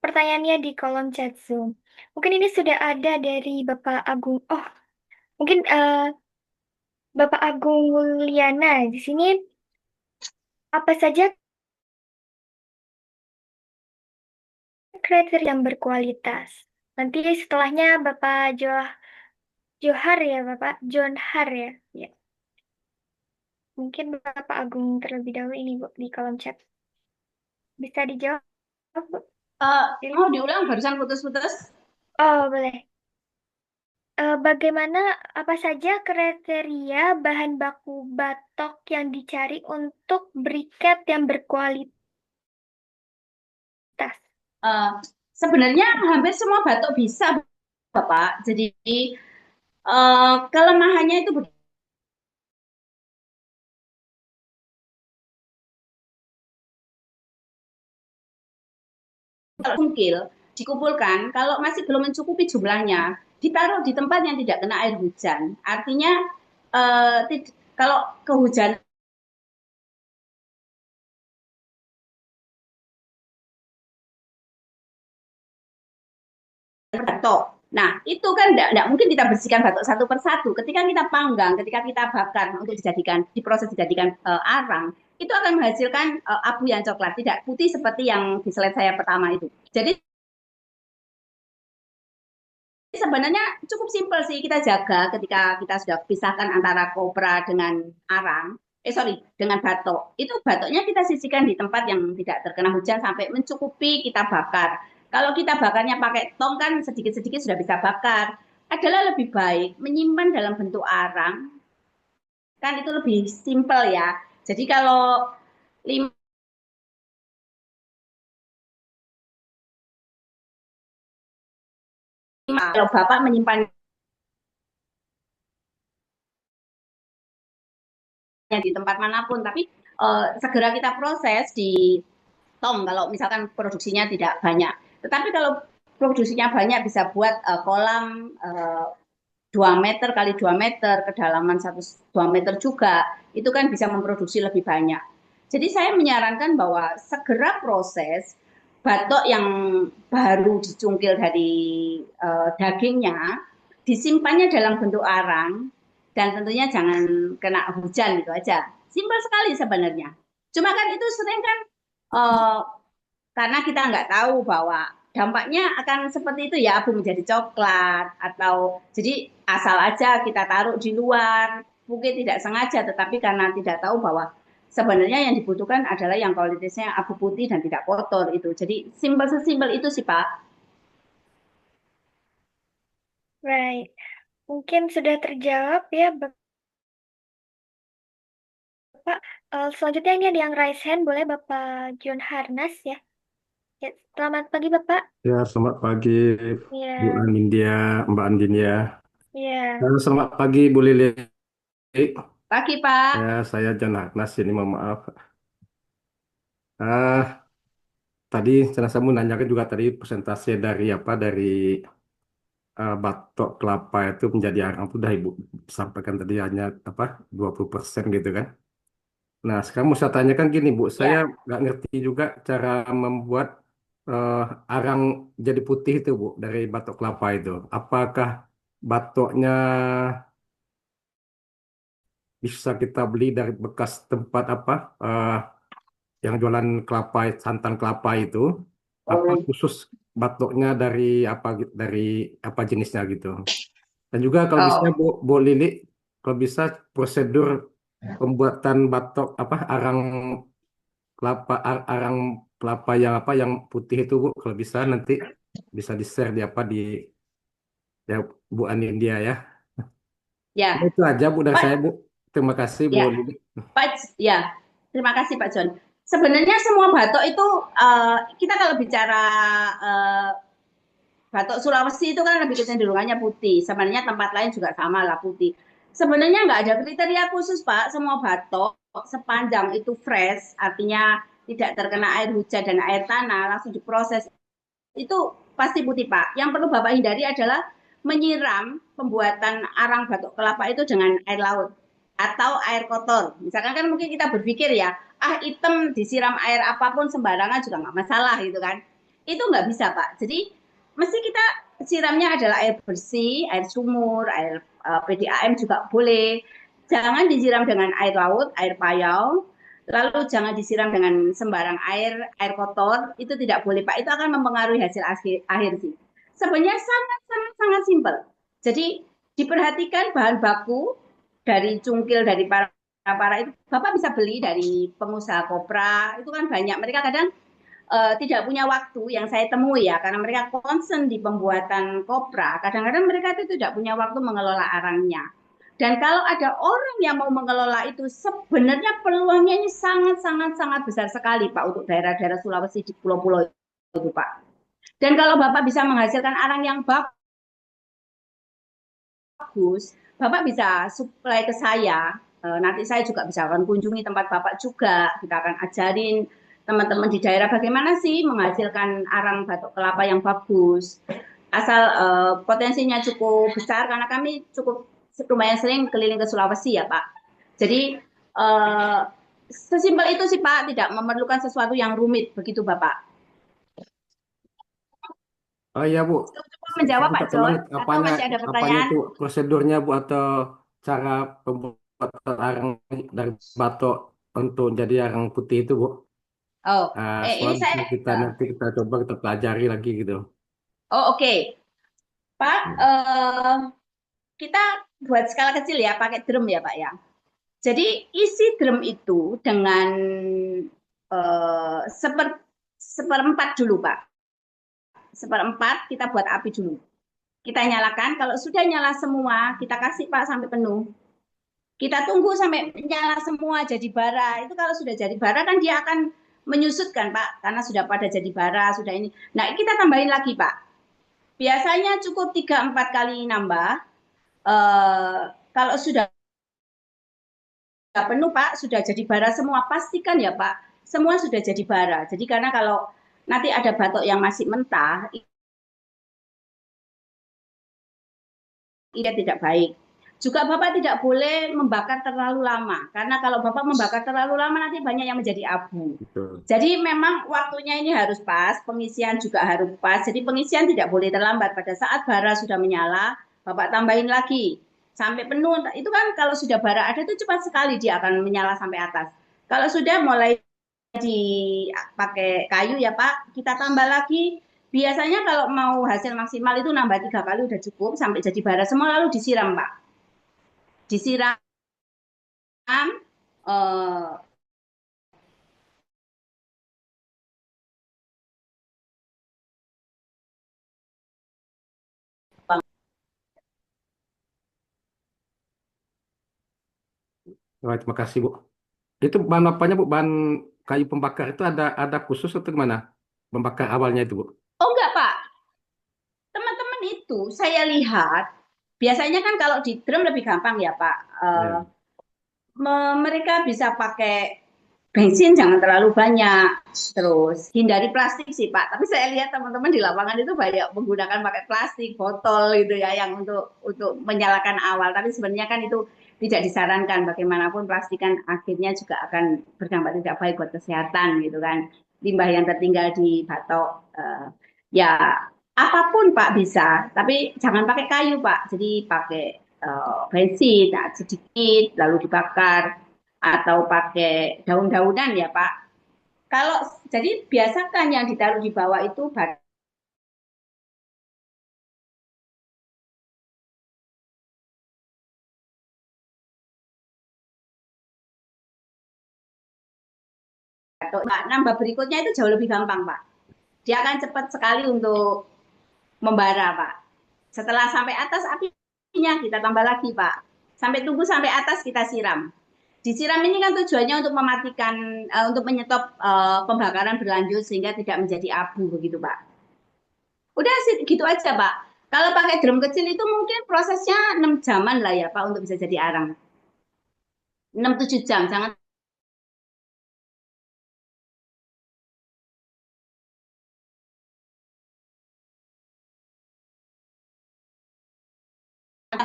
pertanyaannya di kolom chat Zoom. Mungkin ini sudah ada dari Bapak Agung. Oh, mungkin Bapak Agung Wuliana di sini apa saja kriteria yang berkualitas? Nanti setelahnya Bapak Johar ya, Bapak John Har ya. Ya, mungkin Bapak Agung terlebih dahulu ini Bu di kolom chat. Bisa dijawab, Bu? Mau Lili? diulang barusan putus-putus? Oh, boleh. Bagaimana apa saja kriteria bahan baku batok yang dicari untuk briket yang berkualitas? Eh, Sebenarnya hampir semua batuk bisa, Bapak. Jadi kelemahannya itu kalau cungkil dikumpulkan, kalau masih belum mencukupi jumlahnya, ditaruh di tempat yang tidak kena air hujan. Artinya kalau kehujanan batok. Nah, itu kan tidak mungkin kita bersihkan batok satu persatu. Ketika kita panggang, ketika kita bakar untuk dijadikan diproses dijadikan arang, itu akan menghasilkan abu yang coklat, tidak putih seperti yang di slide saya pertama itu. Jadi sebenarnya cukup simpel sih kita jaga ketika kita sudah pisahkan antara kopra dengan arang. Dengan batok. Itu batoknya kita sisihkan di tempat yang tidak terkena hujan sampai mencukupi kita bakar. Kalau kita bakarnya pakai tong kan sedikit-sedikit sudah bisa bakar. Adalah lebih baik menyimpan dalam bentuk arang, kan itu lebih simpel ya. Jadi kalau lima, kalau Bapak menyimpan di tempat manapun, tapi segera kita proses di tong kalau misalkan produksinya tidak banyak. Tetapi kalau produksinya banyak bisa buat kolam 2 meter kali 2 meter, kedalaman 2 meter juga, itu kan bisa memproduksi lebih banyak. Jadi saya menyarankan bahwa segera proses batok yang baru dicungkil dari dagingnya, disimpannya dalam bentuk arang, dan tentunya jangan kena hujan gitu aja. Simpel sekali sebenarnya. Cuma kan itu sering kan uh, karena kita nggak tahu bahwa dampaknya akan seperti itu ya, abu menjadi coklat atau jadi asal aja kita taruh di luar, mungkin tidak sengaja, tetapi karena tidak tahu bahwa sebenarnya yang dibutuhkan adalah yang kualitasnya abu putih dan tidak kotor itu. Jadi simpel sesimpel itu sih Pak. Right. Mungkin sudah terjawab ya, Bapak. Selanjutnya ini ada yang raise hand, boleh Bapak John Harnas ya. Ya, selamat pagi Bapak. Ya, selamat pagi Bu Ya, Anindya, Mbak Andin ya. ya. Dan selamat pagi Bu Lili. Pagi Pak. Ya, saya John Agnas ini mohon maaf. Ah, tadi saya mau nanyakan juga tadi persentase dari apa dari batok kelapa itu menjadi arang itu dah Ibu sampaikan tadi hanya apa 20% gitu kan. Nah, sekarang mau saya tanyakan gini Bu, saya Ya. nggak ngerti juga cara membuat eh, arang jadi putih itu Bu dari batok kelapa itu. Apakah batoknya bisa kita beli dari bekas tempat apa yang jualan kelapa santan kelapa itu apa khusus batoknya dari apa dari apa jenisnya gitu dan juga kalau bisa Oh, Bu Lili kalau bisa prosedur pembuatan batok apa arang kelapa arang kelapa yang apa yang putih itu Bu kalau bisa nanti bisa di share di apa di ya Bu Ani India ya. ya. Itu aja Bu dari saya Pak, Bu, terima kasih Bu ya. Lili. Pak, ya. Terima kasih Pak John. Sebenarnya semua batok itu kita kalau bicara eh, batok Sulawesi itu kan lebih kecenderungannya putih. Sebenarnya tempat lain juga sama lah putih. Sebenarnya nggak ada kriteria khusus Pak, semua batok sepanjang itu fresh, artinya tidak terkena air hujan dan air tanah, langsung diproses, itu pasti putih Pak. Yang perlu Bapak hindari adalah menyiram pembuatan arang batok kelapa itu dengan air laut atau air kotor. Misalkan kan mungkin kita berpikir ya, hitam disiram air apapun sembarangan juga nggak masalah gitu kan. Itu nggak bisa Pak. Jadi mesti kita siramnya adalah air bersih, air sumur, air PDAM juga boleh. Jangan disiram dengan air laut, air payau, lalu jangan disiram dengan sembarang air kotor, itu tidak boleh Pak. Itu akan mempengaruhi hasil akhir sih. Sebenarnya sangat sangat sangat simpel. Jadi diperhatikan bahan baku dari cungkil dari para itu Bapak bisa beli dari pengusaha kopra, itu kan banyak. Mereka kadang tidak punya waktu yang saya temui ya, karena mereka concern di pembuatan kopra. Kadang-kadang mereka itu tidak punya waktu mengelola arangnya. Dan kalau ada orang yang mau mengelola itu, sebenarnya peluangnya ini sangat besar sekali Pak untuk daerah-daerah Sulawesi di pulau-pulau itu Pak. Dan kalau Bapak bisa menghasilkan arang yang bagus, Bapak bisa supply ke saya. Nanti saya juga bisa akan kunjungi tempat Bapak juga. Kita akan ajarin teman-teman di daerah bagaimana sih menghasilkan arang batok kelapa yang bagus. Asal potensinya cukup besar karena kami cukup lumayan sering keliling ke Sulawesi ya Pak. Jadi sesimpel itu sih Pak, tidak memerlukan sesuatu yang rumit begitu Bapak. Oh iya Bu, Cukup saya menjawab Pak minta tolong John atau masih ada apanya pertanyaan? itu prosedurnya Bu atau cara pembuatan arang dari batok untuk jadi arang putih itu Bu. Oh, Supaya ini bisa saya kita nanti kita coba kita pelajari lagi gitu. oh oke. Pak, kita buat skala kecil ya, pakai drum ya Pak ya. Jadi isi drum itu dengan seperempat dulu Pak. Seperempat kita buat api dulu. Kita nyalakan, kalau sudah nyala semua, kita kasih Pak sampai penuh. Kita tunggu sampai nyala semua jadi bara. Itu kalau sudah jadi bara kan dia akan menyusut kan Pak, karena sudah pada jadi bara, sudah ini. Nah kita tambahin lagi Pak. Biasanya cukup 3-4 kali nambah. Kalau sudah penuh Pak, sudah jadi bara semua, pastikan ya Pak, semua sudah jadi bara. Jadi karena kalau nanti ada batok yang masih mentah, ini tidak baik. Juga Bapak tidak boleh membakar terlalu lama, karena kalau Bapak membakar terlalu lama nanti banyak yang menjadi abu. Gitu. Jadi memang waktunya ini harus pas, pengisian juga harus pas. Jadi pengisian tidak boleh terlambat. Pada saat bara sudah menyala, Bapak tambahin lagi sampai penuh. Itu kan kalau sudah bara ada itu cepat sekali dia akan menyala sampai atas. Kalau sudah mulai dipakai kayu ya Pak, kita tambah lagi. Biasanya kalau mau hasil maksimal itu nambah 3 kali udah cukup sampai jadi bara semua lalu disiram Pak. Disiram eh, Wah, terima kasih Bu. Itu bahan apanya Bu? Bahan kayu pembakar itu ada khusus atau gimana? Pembakar awalnya itu Bu. oh enggak Pak, teman-teman itu saya lihat biasanya kan kalau di drum lebih gampang ya Pak. Ya. Mereka bisa pakai bensin jangan terlalu banyak, terus hindari plastik sih Pak. Tapi saya lihat teman-teman di lapangan itu banyak menggunakan pakai plastik botol gitu ya yang untuk menyalakan awal. Tapi sebenarnya kan itu tidak disarankan. Bagaimanapun plastik kan akhirnya juga akan berdampak tidak baik buat kesehatan gitu kan. Limbah yang tertinggal di batok ya apapun Pak bisa, tapi jangan pakai kayu Pak. Jadi pakai bensin nah, sedikit lalu dibakar atau pakai daun-daunan ya Pak. Kalau jadi biasakan yang ditaruh di bawah itu batok nambah berikutnya itu jauh lebih gampang Pak. Dia akan cepat sekali untuk membara Pak. Setelah sampai atas apinya kita tambah lagi Pak. Sampai tunggu sampai atas kita siram. Disiram ini kan tujuannya untuk mematikan, untuk menyetop pembakaran berlanjut sehingga tidak menjadi abu begitu Pak. Udah sih gitu aja Pak. Kalau pakai drum kecil itu mungkin prosesnya 6 jaman lah ya Pak untuk bisa jadi arang. 6-7 jam, jangan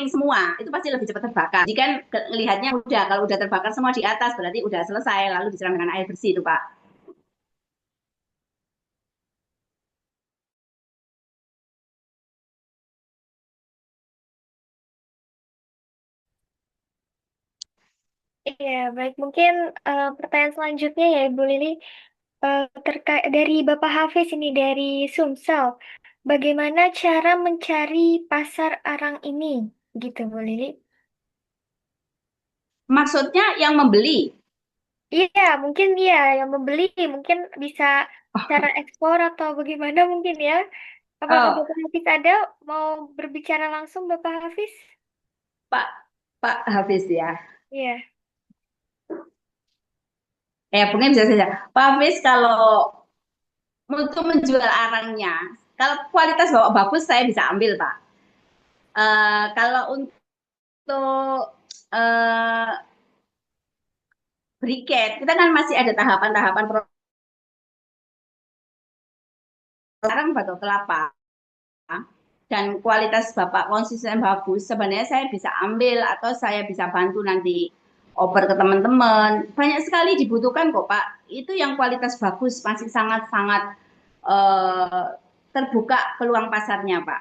semua, itu pasti lebih cepat terbakar. Jadi kan lihatnya udah, kalau udah terbakar semua di atas berarti udah selesai, lalu disiram dengan air bersih itu Pak. Iya, baik. Mungkin pertanyaan selanjutnya ya, Ibu Lili. Terkait dari Bapak Hafiz ini dari Sumsel. Bagaimana cara mencari pasar arang ini? Gitu, Bu Lili. Maksudnya yang membeli. Iya, mungkin iya yang membeli mungkin bisa cara ekspor atau bagaimana mungkin ya. Apakah Oh, Bapak Hafiz ada mau berbicara langsung Bapak Hafiz? Pak Pak Hafiz ya. Iya. Mungkin bisa saja. Pak Hafiz kalau untuk menjual arangnya, kalau kualitas bawa bagus saya bisa ambil Pak. Kalau untuk briket, kita kan masih ada tahapan-tahapan arang batok kelapa dan kualitas Bapak konsisten bagus, sebenarnya saya bisa ambil atau saya bisa bantu nanti oper ke teman-teman. Banyak sekali dibutuhkan kok Pak. Itu yang kualitas bagus masih sangat-sangat eh, terbuka peluang pasarnya Pak.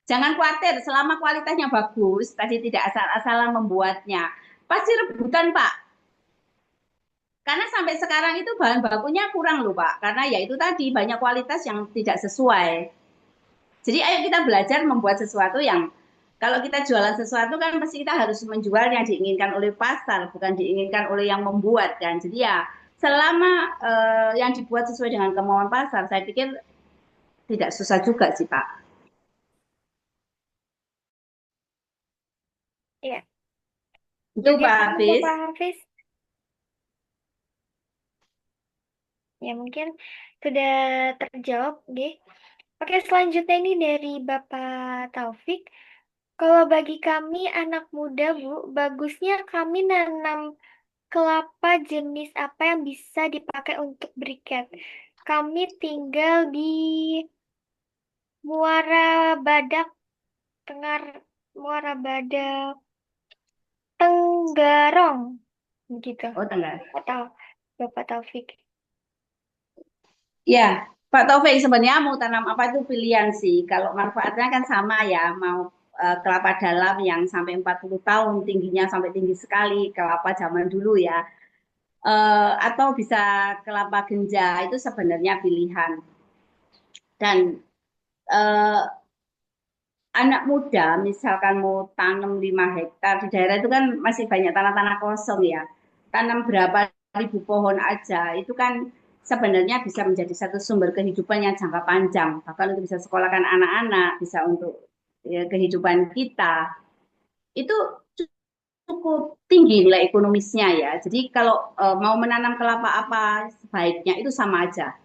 Jangan khawatir, selama kualitasnya bagus, tadi tidak asal-asalan membuatnya. Pasti rebutan Pak. Karena sampai sekarang itu bahan bakunya kurang loh Pak. Karena ya itu tadi banyak kualitas yang tidak sesuai. Jadi ayo kita belajar membuat sesuatu yang kalau kita jualan sesuatu kan pasti kita harus menjual yang diinginkan oleh pasar, bukan diinginkan oleh yang membuat kan. Jadi ya selama yang dibuat sesuai dengan kemauan pasar, saya pikir tidak susah juga sih Pak. Iya. Itu Pak Bagaimana Hafiz. Bapak Hafiz? Ya mungkin sudah terjawab, nggih. Oke, selanjutnya ini dari Bapak Taufik. Kalau bagi kami anak muda, Bu, bagusnya kami nanam kelapa jenis apa yang bisa dipakai untuk briket. Kami tinggal di Muara Badak, Tengar, Muara Badak, Tenggarong, begitu. Oh, tengah. Atau Bapak Taufik. Ya, Pak Taufik sebenarnya mau tanam apa itu pilihan sih. Kalau manfaatnya kan sama ya, mau kelapa dalam yang sampai 40 tahun, tingginya sampai tinggi sekali, kelapa zaman dulu ya. Atau bisa kelapa genja, itu sebenarnya pilihan. Dan eh, anak muda misalkan mau tanam 5 hektar, di daerah itu kan masih banyak tanah-tanah kosong ya. Tanam berapa ribu pohon aja, itu kan sebenarnya bisa menjadi satu sumber kehidupan yang jangka panjang. Bahkan untuk bisa sekolahkan anak-anak, bisa untuk ya, kehidupan kita. Itu cukup tinggi nilai ekonomisnya ya. Jadi kalau mau menanam kelapa apa, sebaiknya itu sama aja,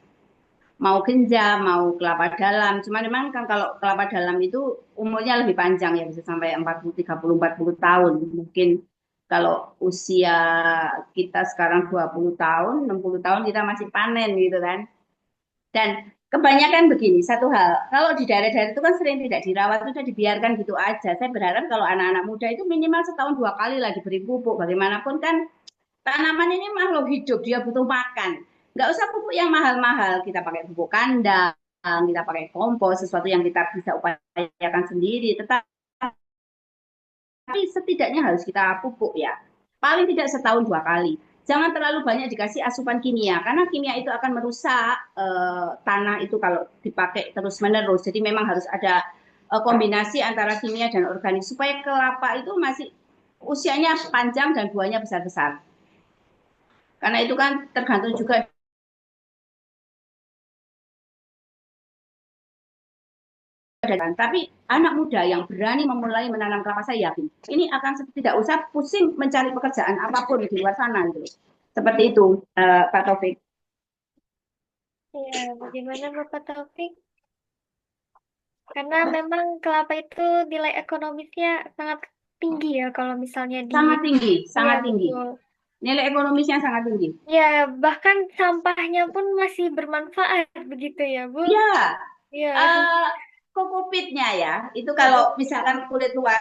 mau genja, mau kelapa dalam. Cuma memang kan kalau kelapa dalam itu umurnya lebih panjang ya, bisa sampai 40, 30, 40 tahun. Mungkin kalau usia kita sekarang 20 tahun, 60 tahun kita masih panen gitu kan. Dan kebanyakan begini, satu hal, kalau di daerah-daerah itu kan sering tidak dirawat, itu sudah dibiarkan gitu aja. Saya berharap kalau anak-anak muda itu minimal setahun 2 kali lah diberi pupuk. Bagaimanapun kan tanaman ini makhluk hidup, dia butuh makan. Nggak usah pupuk yang mahal-mahal, kita pakai pupuk kandang, kita pakai kompos, sesuatu yang kita bisa upayakan sendiri. Tetapi setidaknya harus kita pupuk ya. Paling tidak setahun 2 kali. Jangan terlalu banyak dikasih asupan kimia, karena kimia itu akan merusak tanah itu kalau dipakai terus-menerus. Jadi memang harus ada kombinasi antara kimia dan organik, supaya kelapa itu masih usianya panjang dan buahnya besar-besar. Karena itu kan tergantung juga. Tapi anak muda yang berani memulai menanam kelapa, saya yakin ini akan tidak usah pusing mencari pekerjaan apapun di luar sana gitu. Seperti itu, Pak Taufik. Ya, bagaimana Bapak Taufik? Karena memang kelapa itu nilai ekonomisnya sangat tinggi ya kalau misalnya di Sangat tinggi, ya sangat tinggi. betul. Nilai ekonomisnya sangat tinggi. Ya, bahkan sampahnya pun masih bermanfaat begitu ya, Bu. Ya, Ya, uh, kupitnya ya. Itu kalau misalkan kulit luar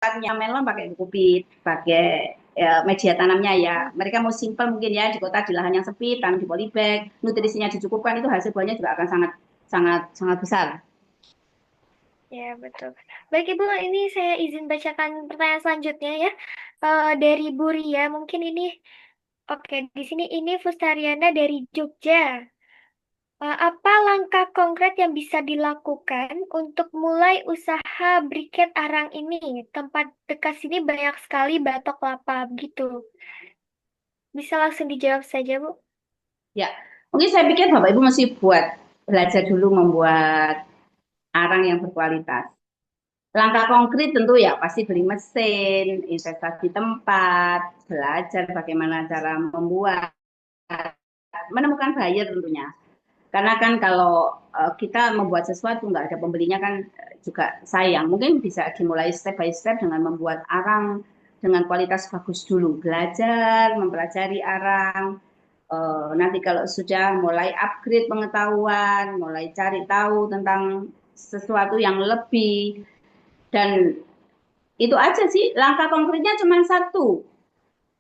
tempatnya melon pakai kupit, pakai media tanamnya ya. Mereka mau simple mungkin ya di kota di lahan yang sempit, tanam di polybag, nutrisinya dicukupkan itu hasil buahnya juga akan sangat sangat sangat besar. Ya, betul. Baik, Ibu, ini saya izin bacakan pertanyaan selanjutnya ya. Dari Bu Ria, mungkin ini, oke, di sini ini Fustariana dari Jogja. Apa langkah konkret yang bisa dilakukan untuk mulai usaha briket arang ini? Tempat dekat sini banyak sekali batok kelapa, begitu. Bisa langsung dijawab saja, Bu. Ya, mungkin saya pikir Bapak Ibu mesti belajar dulu membuat arang yang berkualitas. Langkah konkret tentu ya pasti beli mesin, investasi tempat, belajar bagaimana cara membuat, menemukan buyer tentunya. Karena kan kalau kita membuat sesuatu nggak ada pembelinya kan juga sayang. Mungkin bisa dimulai step by step dengan membuat arang dengan kualitas bagus dulu. Belajar, mempelajari arang. Nanti kalau sudah mulai upgrade pengetahuan, mulai cari tahu tentang sesuatu yang lebih. Dan itu aja sih, langkah konkretnya cuma satu,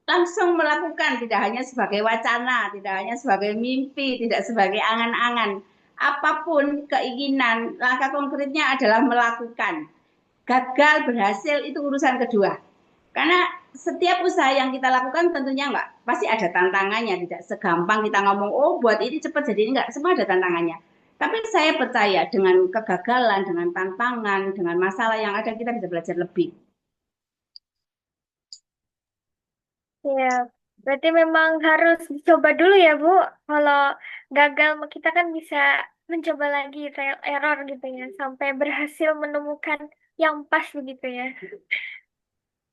langsung melakukan, tidak hanya sebagai wacana, tidak hanya sebagai mimpi, tidak sebagai angan-angan. Apapun keinginan, langkah konkretnya adalah melakukan. Gagal, berhasil, itu urusan kedua. Karena setiap usaha yang kita lakukan tentunya enggak, pasti ada tantangannya. Tidak segampang kita ngomong, oh buat ini cepat jadi enggak, semua ada tantangannya. Tapi saya percaya dengan kegagalan, dengan tantangan, dengan masalah yang ada, kita bisa belajar lebih. Ya, berarti memang harus dicoba dulu ya, Bu. Kalau gagal, kita kan bisa mencoba lagi trial error gitu ya, sampai berhasil menemukan yang pas begitu ya.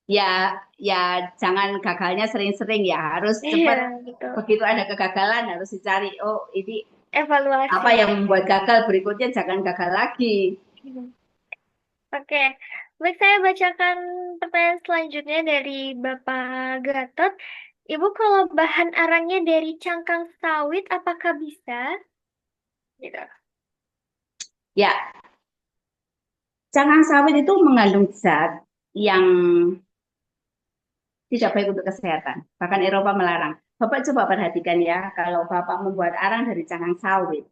Ya, ya jangan gagalnya sering-sering ya, harus Iya, cepat. betul. Begitu ada kegagalan harus dicari, oh ini apa Evaluasi. yang membuat gagal, berikutnya jangan gagal lagi. Hmm. Oke, baik, saya bacakan pertanyaan selanjutnya dari Bapak Gatot. Ibu, kalau bahan arangnya dari cangkang sawit, apakah bisa? Gitu. Ya, cangkang sawit itu mengandung zat yang tidak baik untuk kesehatan. Bahkan Eropa melarang. Bapak coba perhatikan ya, kalau Bapak membuat arang dari cangkang sawit,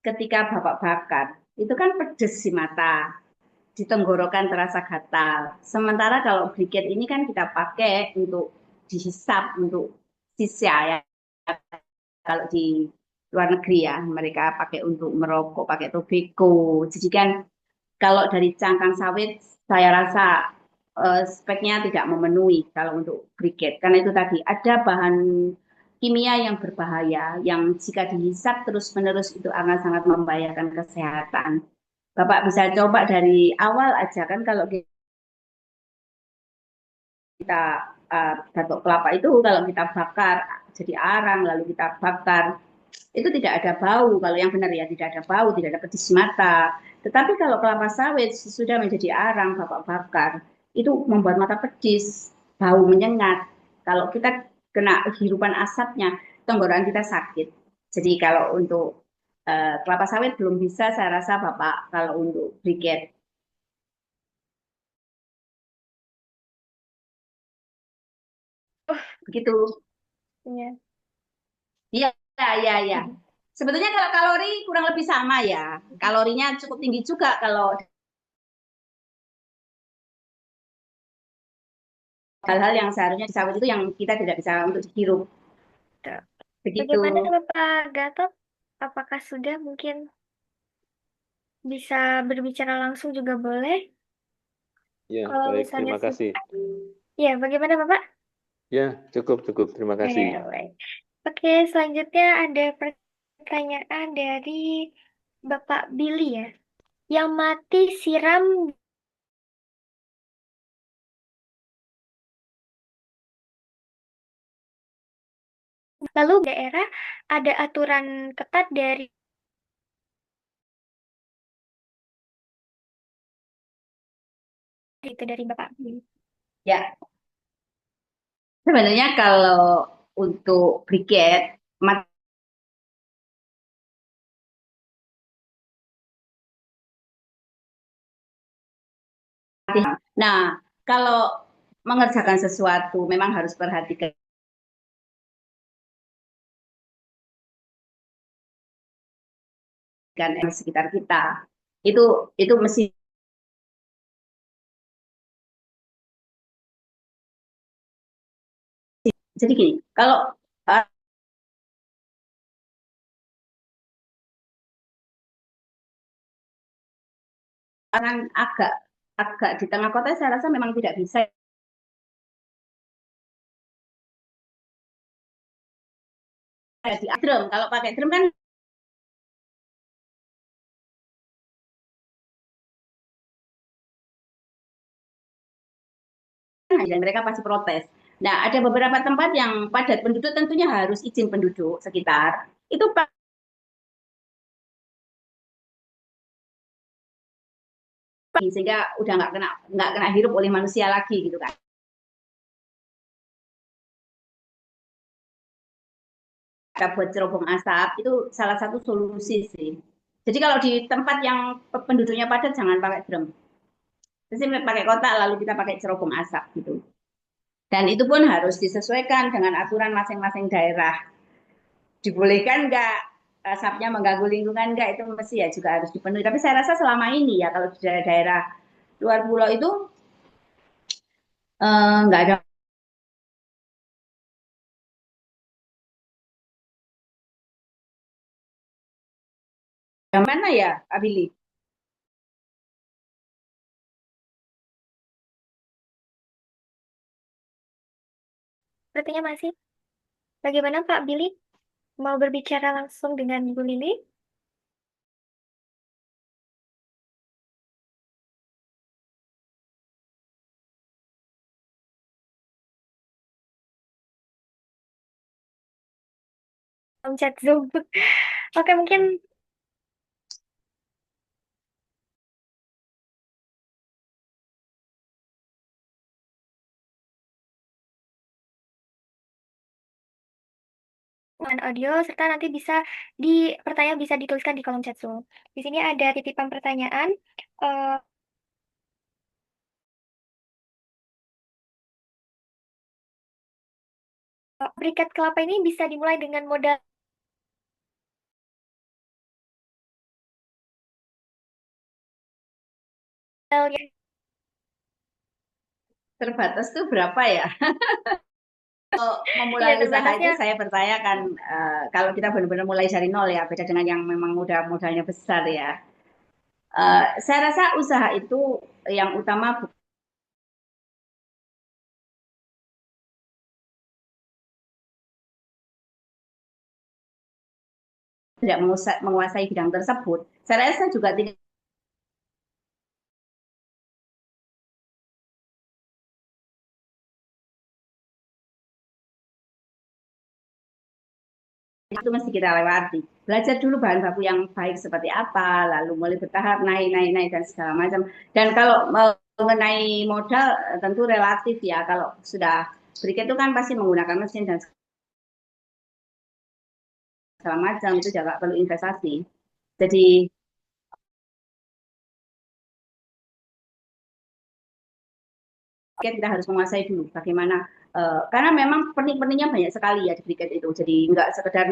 ketika Bapak bakar, itu kan pedes di mata, di tenggorokan terasa gatal. Sementara kalau briket ini kan kita pakai untuk dihisap, untuk sisa ya. Kalau di luar negeri ya, mereka pakai untuk merokok, pakai tobacco. Jadi kan kalau dari cangkang sawit, saya rasa speknya tidak memenuhi kalau untuk briket. Karena itu tadi ada bahan kimia yang berbahaya, yang jika dihisap terus-menerus itu akan sangat membahayakan kesehatan. Bapak bisa coba dari awal aja kan kalau kita batok kelapa itu kalau kita bakar jadi arang lalu kita bakar itu tidak ada bau. Kalau yang benar ya tidak ada bau, tidak ada pedis mata. Tetapi kalau kelapa sawit sudah menjadi arang bapak bakar itu membuat mata pedis, bau menyengat. Kalau kita kena hirupan asapnya tenggorokan kita sakit. Jadi kalau untuk kelapa sawit belum bisa saya rasa bapak kalau untuk briket Oh, begitu. iya. Iya, iya, iya. Sebetulnya kalau kalori kurang lebih sama ya. Kalorinya cukup tinggi juga kalau hal-hal yang seharusnya disawit itu yang kita tidak bisa untuk dihirup. Tuh. Begitu. Bagaimana Bapak Gatot? Apakah sudah mungkin bisa berbicara langsung juga boleh? Ya, Kalau baik. misalnya Terima kasih. ya, bagaimana Bapak? Ya, cukup, cukup. Terima kasih. Baik. Oke, selanjutnya ada pertanyaan dari Bapak Billy ya. Yang mati siram lalu daerah ada aturan ketat dari itu dari Bapak Billy. Ya, Sebenarnya kalau untuk briket, nah kalau mengerjakan sesuatu memang harus perhatikan sekitar kita. Itu mesti. Jadi gini, kalau agak agak di tengah kota, saya rasa memang tidak bisa di drum. Kalau pakai drum kan dan mereka pasti protes. Nah, ada beberapa tempat yang padat penduduk, tentunya harus izin penduduk sekitar. Itu sehingga udah nggak kena hirup oleh manusia lagi gitu kan. Kita buat cerobong asap itu salah satu solusi sih. Jadi kalau di tempat yang penduduknya padat jangan pakai drum. Jadi pakai kotak lalu kita pakai cerobong asap gitu. Dan itu pun harus disesuaikan dengan aturan masing-masing daerah. Dibolehkan nggak asapnya mengganggu lingkungan nggak, itu mesti ya juga harus dipenuhi. Tapi saya rasa selama ini ya kalau di daerah-daerah luar pulau itu nggak ada. Yang mana ya, Abili? Sepertinya masih. Bagaimana Pak Billy? Mau berbicara langsung dengan Bu Lili? Chat Zoom. Oke, mungkin dengan audio serta nanti pertanyaan bisa dituliskan di kolom chat Zoom. Di sini ada titipan pertanyaan. Eh, Berikat kelapa ini bisa dimulai dengan modal yang Terbatas tuh berapa ya? Kalau ya memulai usaha itu terbatasnya saya percayakan kalau kita benar-benar mulai dari nol ya, beda dengan yang memang modalnya besar ya. Saya rasa usaha itu yang utama tidak menguasai bidang tersebut. Saya rasa juga tidak itu mesti kita lewati. Belajar dulu bahan baku yang baik seperti apa, lalu mulai bertahap naik dan segala macam. Dan kalau mengenai modal tentu relatif ya. Kalau sudah briket itu kan pasti menggunakan mesin dan segala macam, itu juga perlu investasi. Jadi kita harus menguasai dulu bagaimana karena memang pernik-perniknya banyak sekali ya di briket itu. Jadi nggak sekedar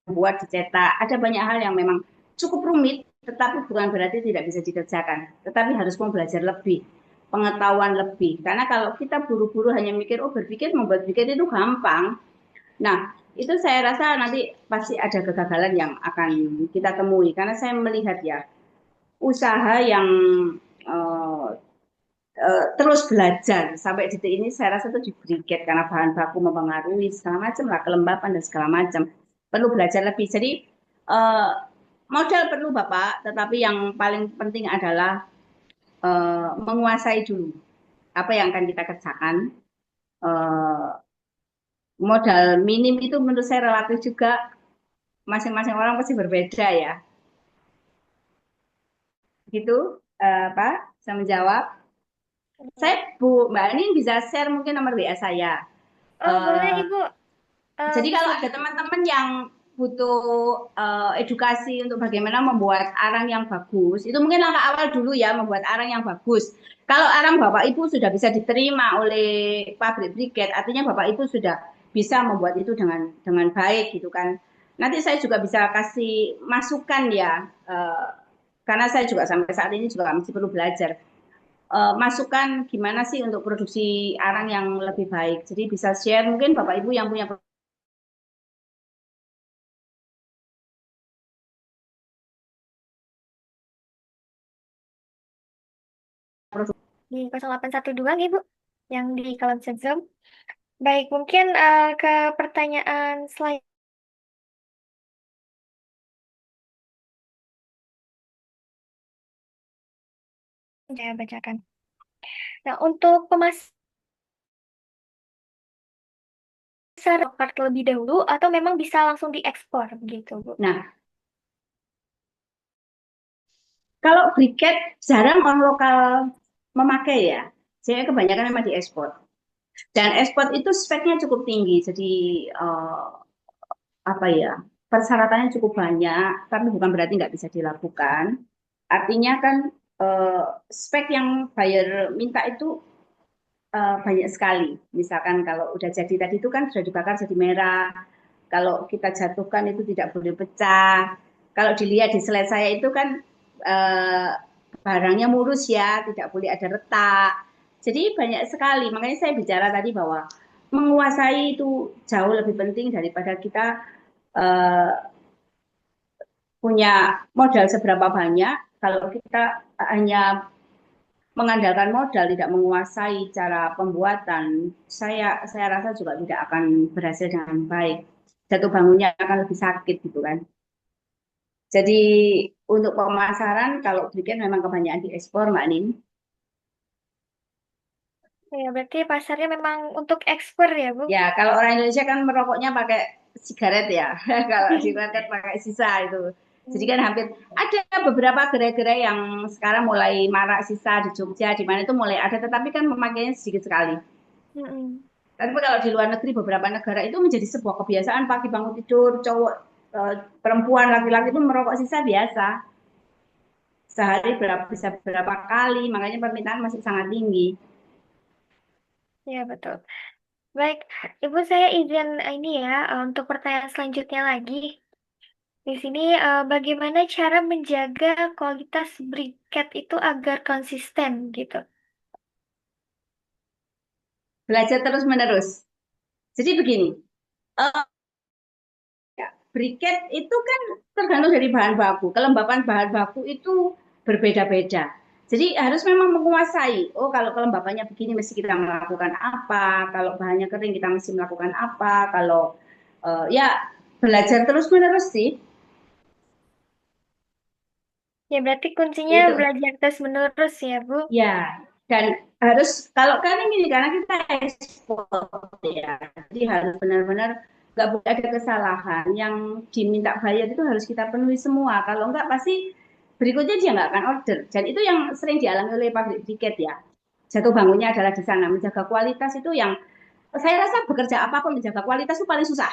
membuat dicetak, ada banyak hal yang memang cukup rumit, tetapi bukan berarti tidak bisa dikerjakan. Tetapi harus mau belajar lebih, pengetahuan lebih. Karena kalau kita buru-buru hanya mikir, oh berpikir membuat briket itu gampang. Nah, itu saya rasa nanti pasti ada kegagalan yang akan kita temui. Karena saya melihat ya, usaha yang eh, terus belajar sampai detik ini saya rasa itu di briket karena bahan baku mempengaruhi segala macam lah, kelembapan dan segala macam, perlu belajar lebih. Jadi uh, modal perlu Bapak, tetapi yang paling penting adalah menguasai dulu apa yang akan kita kerjakan. uh, Modal minim itu menurut saya relatif juga, masing-masing orang pasti berbeda ya, gitu. Pak saya menjawab. Saya Mbak Ani bisa share mungkin nomor WA saya. Oh, boleh Eh, Ibu. Jadi kalau Bisa ada teman-teman yang butuh edukasi untuk bagaimana membuat arang yang bagus, itu mungkin langkah awal dulu ya, membuat arang yang bagus. Kalau arang Bapak Ibu sudah bisa diterima oleh pabrik briket, artinya Bapak Ibu sudah bisa membuat itu dengan baik gitu kan. Nanti saya juga bisa kasih masukan ya, karena saya juga sampai saat ini juga masih perlu belajar. Masukan gimana sih untuk produksi arang yang lebih baik. Jadi bisa share mungkin Bapak Ibu yang punya di 0812 Ibu, yang di kolom chat Zoom. Baik, mungkin ke pertanyaan selanjutnya saya bacakan. Nah, untuk pemasaran lokal terlebih dahulu atau memang bisa langsung diekspor begitu, Bu? Nah, kalau briket jarang orang lokal memakai ya. Saya kebanyakan memang diekspor. Dan ekspor itu speknya cukup tinggi. Jadi apa ya? Persyaratannya cukup banyak, tapi bukan berarti nggak bisa dilakukan. Artinya kan spek yang buyer minta itu banyak sekali. Misalkan kalau udah jadi tadi itu kan sudah dibakar jadi merah. Kalau kita jatuhkan itu tidak boleh pecah. Kalau dilihat di slide saya itu kan eh, barangnya mulus ya, tidak boleh ada retak. Jadi banyak sekali. Makanya saya bicara tadi bahwa menguasai itu jauh lebih penting daripada kita eh, punya modal seberapa banyak. Kalau kita hanya mengandalkan modal, tidak menguasai cara pembuatan, saya rasa juga tidak akan berhasil dengan baik. Jatuh bangunnya akan lebih sakit gitu kan. Jadi untuk pemasaran kalau briket memang kebanyakan diekspor Mbak Nin. Ya, berarti pasarnya memang untuk ekspor ya, Bu? Ya kalau orang Indonesia kan merokoknya pakai sigaret ya. Kalau sigaret pakai sisa itu. Jadi kan hampir ada beberapa gerai-gerai yang sekarang mulai marak sisa di Jogja, di mana itu mulai ada, tetapi kan memakainya sedikit sekali. Mm-mm. Tapi kalau di luar negeri beberapa negara itu menjadi sebuah kebiasaan pagi bangun tidur cowok perempuan laki-laki itu merokok sisa biasa. Sehari bisa berapa kali, makanya permintaan masih sangat tinggi. Ya, betul. Baik, Ibu saya izin ini ya untuk pertanyaan selanjutnya lagi. Di sini bagaimana cara menjaga kualitas briket itu agar konsisten gitu? Belajar terus menerus. Jadi begini, uh, briket itu kan tergantung dari bahan baku. Kelembapan bahan baku itu berbeda-beda. Jadi harus memang menguasai. Oh, kalau kelembapannya begini mesti kita melakukan apa? Kalau bahannya kering kita mesti melakukan apa? Kalau ya belajar terus menerus sih. Ya, berarti kuncinya Itu belajar terus menerus ya, Bu. ya, dan harus kalau kan ini karena kita ekspor ya, jadi harus benar-benar nggak boleh ada kesalahan yang diminta bayar itu harus kita penuhi semua. Kalau nggak pasti berikutnya dia nggak akan order. Dan itu yang sering dialami oleh pabrik tiket ya. Jatuh bangunnya adalah di sana menjaga kualitas itu yang saya rasa bekerja apapun menjaga kualitas itu paling susah.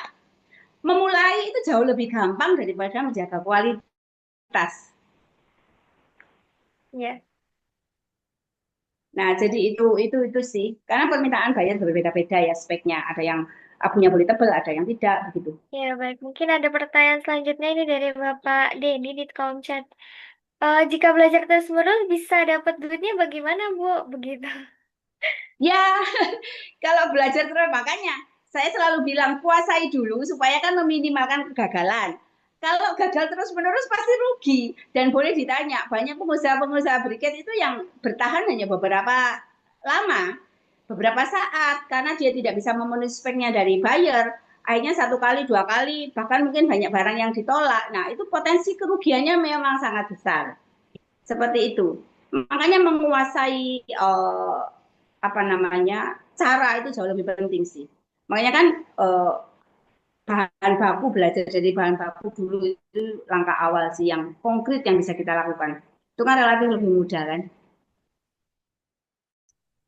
Memulai itu jauh lebih gampang daripada menjaga kualitas. Ya, Nah, jadi itu sih. Karena permintaan bayar berbeda-beda ya speknya. Ada yang abunya boleh tebal, ada yang tidak begitu. ya baik. Mungkin ada pertanyaan selanjutnya ini dari Bapak Denny di kolom chat. Jika belajar terus menerus bisa dapat duitnya bagaimana, Bu? Begitu. Ya, kalau belajar terus makanya saya selalu bilang kuasai dulu supaya kan meminimalkan kegagalan. Kalau gagal terus-menerus pasti rugi. Dan boleh ditanya, banyak pengusaha-pengusaha briket itu yang bertahan hanya beberapa lama, beberapa saat, karena dia tidak bisa memenuhi speknya dari buyer. Akhirnya satu kali, dua kali, bahkan mungkin banyak barang yang ditolak. Nah, itu potensi kerugiannya memang sangat besar. Seperti itu. Makanya menguasai apa namanya cara itu jauh lebih penting sih. Makanya kan bahan baku belajar dari bahan baku dulu itu langkah awal sih yang konkret yang bisa kita lakukan. Itu kan relatif lebih mudah kan.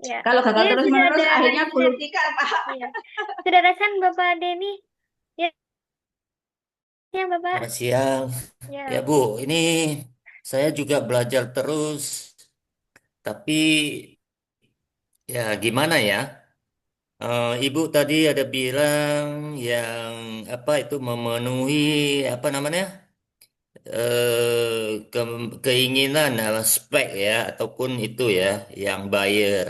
Ya. Kalau gagal Iya, sudah terus-menerus, ada akhirnya rasan. gulung tikar, Pak. Iya. Sudah rasan Bapak Denny? Ya, ya Bapak. Selamat siang. Ya. Ya Bu, ini saya juga belajar terus, tapi ya gimana ya? Ibu tadi ada bilang yang apa itu memenuhi apa namanya keinginan spek ya ataupun itu ya yang buyer.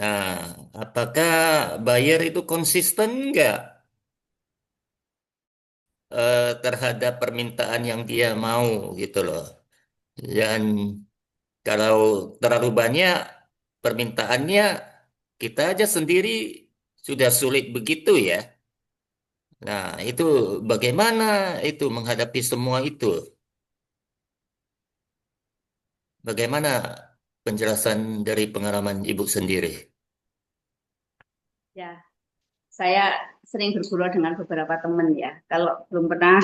Nah, apakah buyer itu konsisten nggak terhadap permintaan yang dia mau gitu loh? Dan kalau terlalu banyak permintaannya, kita aja sendiri sudah sulit begitu ya. Nah, itu bagaimana itu menghadapi semua itu? Bagaimana penjelasan dari pengalaman Ibu sendiri? Ya, saya sering bergurau dengan beberapa teman ya. Kalau belum pernah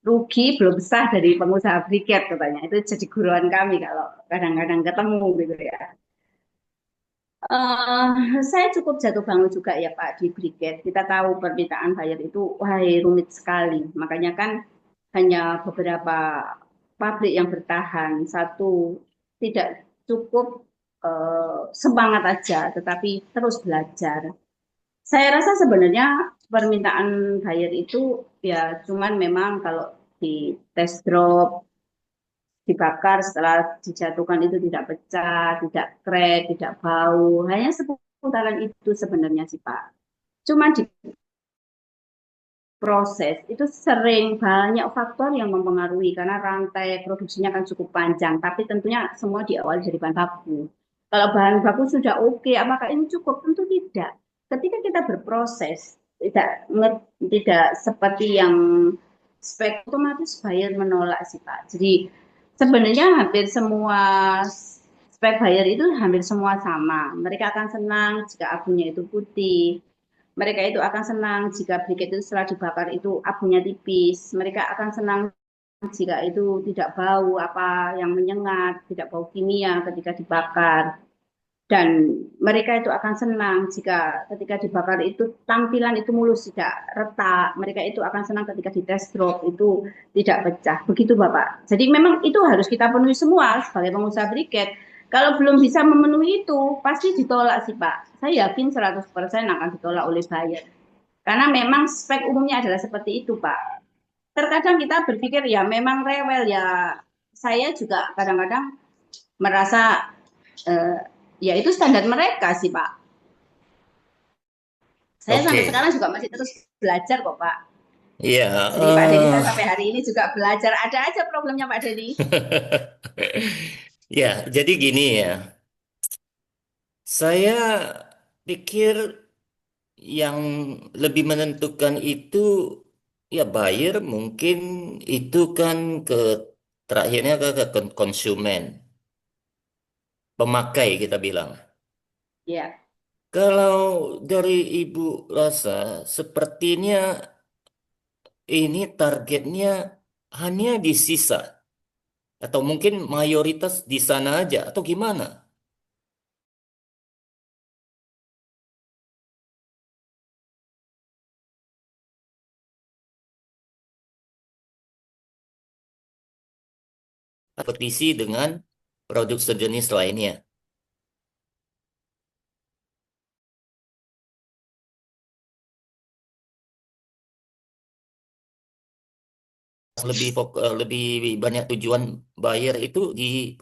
rugi, belum sah dari pengusaha briket katanya. Itu jadi guruan kami kalau kadang-kadang ketemu gitu ya. Saya cukup jatuh bangun juga ya Pak di briket. Kita tahu permintaan buyer itu wahai rumit sekali. Makanya kan hanya beberapa pabrik yang bertahan. Satu tidak cukup semangat aja, tetapi terus belajar. Saya rasa sebenarnya permintaan buyer itu ya cuman memang kalau di test drop dibakar setelah dijatuhkan itu tidak pecah, tidak crack, tidak bau. Hanya seputaran itu sebenarnya sih Pak. Cuma di proses itu sering banyak faktor yang mempengaruhi karena rantai produksinya kan cukup panjang, tapi tentunya semua diawali dari bahan baku. Kalau bahan baku sudah oke, apakah ini cukup? Tentu tidak. Ketika kita berproses, tidak seperti yang spek otomatis buyer menolak sih Pak. Jadi sebenarnya hampir semua spek buyer itu hampir semua sama. Mereka akan senang jika abunya itu putih, mereka itu akan senang jika briket itu setelah dibakar itu abunya tipis. Mereka akan senang jika itu tidak bau apa yang menyengat, tidak bau kimia ketika dibakar. Dan mereka itu akan senang jika ketika dibakar itu tampilan itu mulus tidak retak. Mereka itu akan senang ketika di test drop itu tidak pecah. Begitu Bapak. Jadi memang itu harus kita penuhi semua sebagai pengusaha briket. Kalau belum bisa memenuhi itu pasti ditolak sih Pak. Saya yakin 100% akan ditolak oleh buyer. Karena memang spek umumnya adalah seperti itu Pak. Terkadang kita berpikir ya memang rewel ya. Saya juga kadang-kadang merasa eh, ya itu standar mereka sih Pak. Saya sampai Oke, sekarang juga masih terus belajar kok Pak. iya. Jadi Pak Denny saya sampai hari ini juga belajar. Ada aja problemnya Pak Denny. Ya, jadi gini ya. Saya pikir yang lebih menentukan itu ya buyer mungkin itu kan ke terakhirnya ke konsumen, pemakai kita bilang. Ya, Kalau dari Ibu rasa sepertinya ini targetnya hanya di sisa atau mungkin mayoritas di sana aja atau gimana? Kompetisi dengan produk sejenis lainnya. Lebih banyak tujuan buyer itu di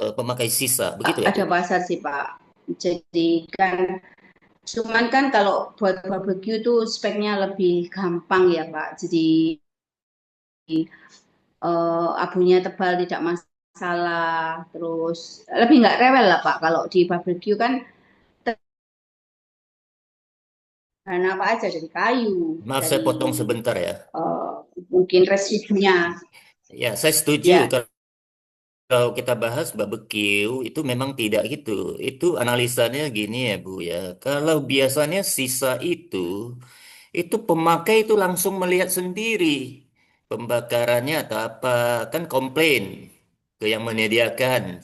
eh, pemakai sisa, begitu ya, Bu? ada pasar sih Pak. Jadi kan cuman kan kalau buat barbecue itu speknya lebih gampang ya Pak. Jadi abunya tebal tidak masalah. Terus lebih nggak rewel lah Pak. Kalau di barbecue kan bahan apa aja dari kayu, Maaf saya dari potong sebentar ya. eh, mungkin residunya. Ya, saya setuju Ya, kalau kita bahas barbecue itu memang tidak gitu. Itu analisanya gini ya, Bu ya. Kalau biasanya sisa itu pemakai itu langsung melihat sendiri pembakarannya atau apa, kan komplain. ke yang menyediakan,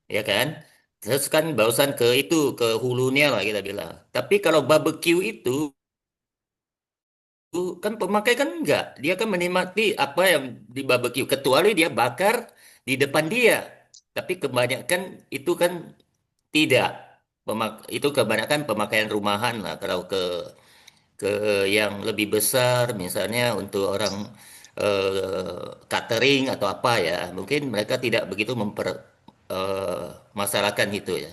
ya kan? Terus kan barusan ke itu, ke hulunya lah kita bilang. Tapi kalau barbecue itu kan pemakai kan enggak, dia kan menikmati apa yang di barbecue, kecuali dia bakar di depan dia. Tapi kebanyakan itu kan tidak. Itu kebanyakan pemakaian rumahan lah kalau ke yang lebih besar, misalnya untuk orang catering atau apa ya, mungkin mereka tidak begitu masalahkan itu ya.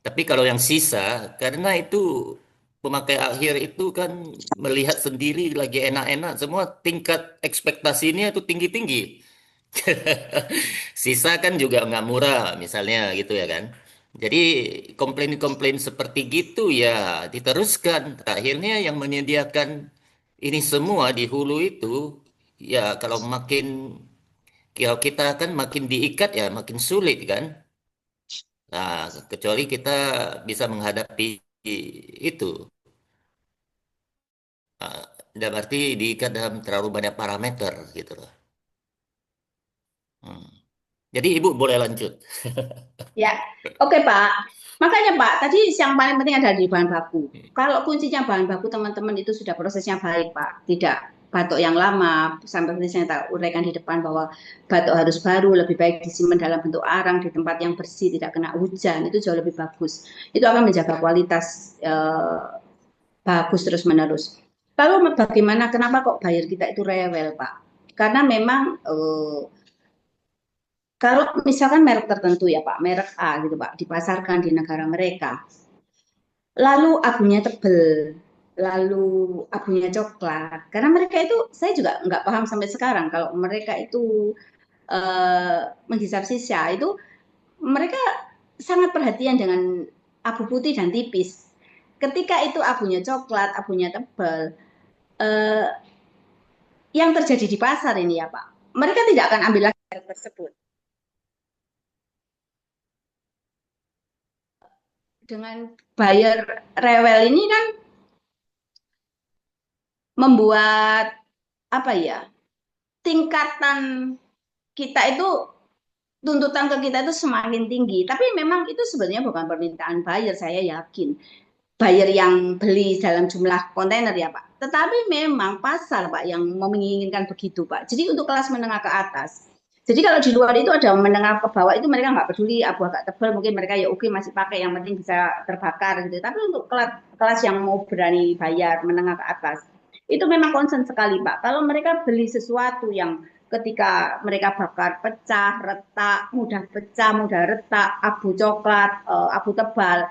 Tapi kalau yang sisa, karena itu pemakai akhir itu kan melihat sendiri lagi enak-enak, semua tingkat ekspektasinya itu tinggi-tinggi. Sisa kan juga nggak murah, misalnya gitu ya kan. Jadi komplain-komplain seperti gitu ya diteruskan. Akhirnya yang menyediakan ini semua di hulu itu, ya kalau kita kan makin diikat ya makin sulit kan. Nah, kecuali kita bisa menghadapi itu. Nah, dan berarti diikat dalam terlalu banyak parameter gitu loh. Hmm. Jadi Ibu boleh lanjut. Ya, oke Pak. Makanya Pak, tadi yang paling penting adalah di bahan baku. Kalau kuncinya bahan baku teman-teman itu sudah prosesnya baik Pak, tidak batok yang lama. Sampai tadi saya tak uraikan di depan bahwa batok harus baru, lebih baik disimpan dalam bentuk arang di tempat yang bersih, tidak kena hujan, itu jauh lebih bagus. Itu akan menjaga kualitas bagus terus menerus. Lalu bagaimana? Kenapa kok buyer kita itu rewel Pak? Karena memang kalau misalkan merek tertentu ya Pak, merek A gitu Pak, dipasarkan di negara mereka, lalu abunya tebel, lalu abunya coklat, karena mereka itu, saya juga nggak paham sampai sekarang, kalau mereka itu menghisap sisa, itu mereka sangat perhatian dengan abu putih dan tipis. Ketika itu abunya coklat, abunya tebal, eh, yang terjadi di pasar ini ya Pak, mereka tidak akan ambil lagi merek tersebut. Dengan buyer rewel ini kan membuat apa ya, tingkatan kita itu, tuntutan ke kita itu semakin tinggi. Tapi memang itu sebenarnya bukan permintaan buyer, saya yakin. Buyer yang beli dalam jumlah kontainer ya Pak. Tetapi memang pasar Pak yang menginginkan begitu Pak. Jadi untuk kelas menengah ke atas. Jadi kalau di luar itu ada menengah ke bawah itu mereka nggak peduli abu agak tebal, mungkin mereka ya oke masih pakai, yang penting bisa terbakar gitu. Tapi untuk kelas yang mau berani bayar menengah ke atas, itu memang concern sekali Pak. Kalau mereka beli sesuatu yang ketika mereka bakar pecah, retak, mudah retak, abu coklat, abu tebal,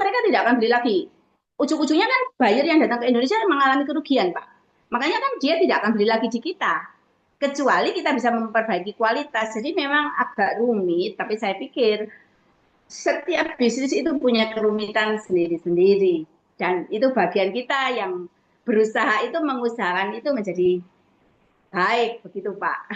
mereka tidak akan beli lagi. Ujung-ujungnya kan buyer yang datang ke Indonesia mengalami kerugian, Pak. Makanya kan dia tidak akan beli lagi di kita. Kecuali kita bisa memperbaiki kualitas. Jadi memang agak rumit, tapi saya pikir setiap bisnis itu punya kerumitan sendiri-sendiri. Dan itu bagian kita yang berusaha itu mengusahakan itu menjadi baik, begitu Pak.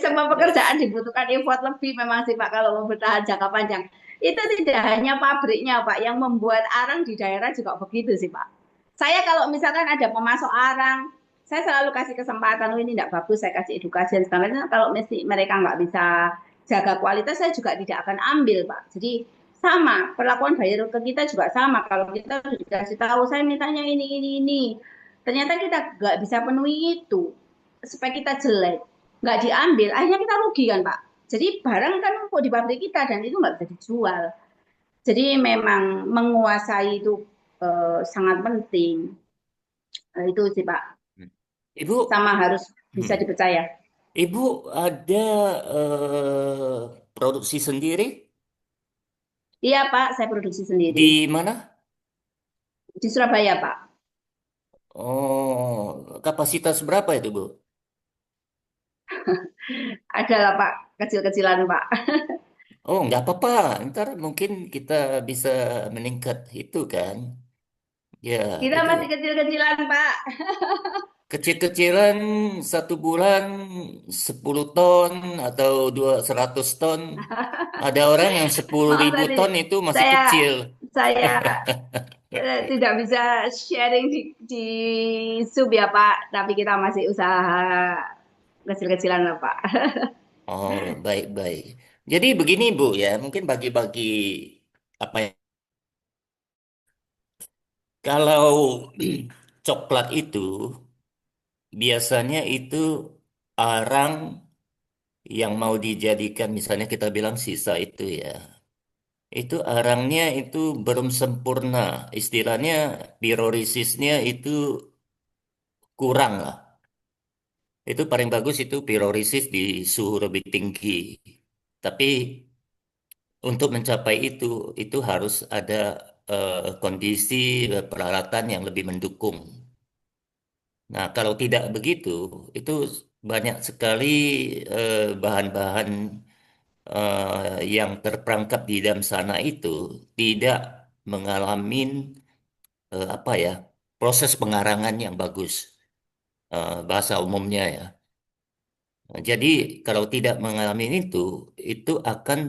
Semua pekerjaan dibutuhkan effort lebih memang sih Pak kalau mau bertahan jangka panjang. Itu tidak hanya pabriknya Pak, yang membuat arang di daerah juga begitu sih Pak. Saya kalau misalkan ada pemasok arang, saya selalu kasih kesempatan, oh ini tidak bagus, saya kasih edukasi dan sebagainya. Kalau mereka nggak bisa jaga kualitas, saya juga tidak akan ambil Pak. Jadi sama, perlakuan buyer ke kita juga sama. Kalau kita sudah dikasih tahu, saya mintanya ini. Ternyata kita nggak bisa penuhi itu, supaya kita jelek, nggak diambil, akhirnya kita rugi kan Pak. Jadi barang kan kok di pabrik kita dan itu nggak bisa dijual. Jadi memang menguasai itu sangat penting. Itu sih Pak. Ibu, Sama harus bisa hmm, dipercaya. Ibu ada produksi sendiri Iya Pak, saya produksi sendiri di mana? di Surabaya Pak. Oh, kapasitas berapa itu, Bu? Ada lah Pak, kecil-kecilan Pak. Oh, nggak apa-apa. Ntar mungkin kita bisa meningkat itu kan. Ya, Kita itu masih kecil-kecilan Pak. kecil-kecilan satu bulan 10 ton atau 200 ton. Ada orang yang sepuluh Maaf ribu tadi ton itu masih saya kecil. saya tidak bisa sharing di Zoom ya Pak, tapi kita masih usaha kecil-kecilan lah Pak. Oh, baik-baik. Jadi begini Bu ya, mungkin bagi-bagi apa ya? Kalau coklat itu biasanya itu arang yang mau dijadikan, misalnya kita bilang sisa itu ya. Itu arangnya itu belum sempurna. Istilahnya pirorisisnya itu kurang lah. Itu paling bagus itu pirorisis di suhu lebih tinggi. Tapi untuk mencapai itu harus ada kondisi peralatan yang lebih mendukung. Nah, kalau tidak begitu, itu banyak sekali bahan-bahan yang terperangkap di dalam sana itu tidak mengalami apa ya proses pengarangan yang bagus, bahasa umumnya ya. Nah, jadi kalau tidak mengalami itu akan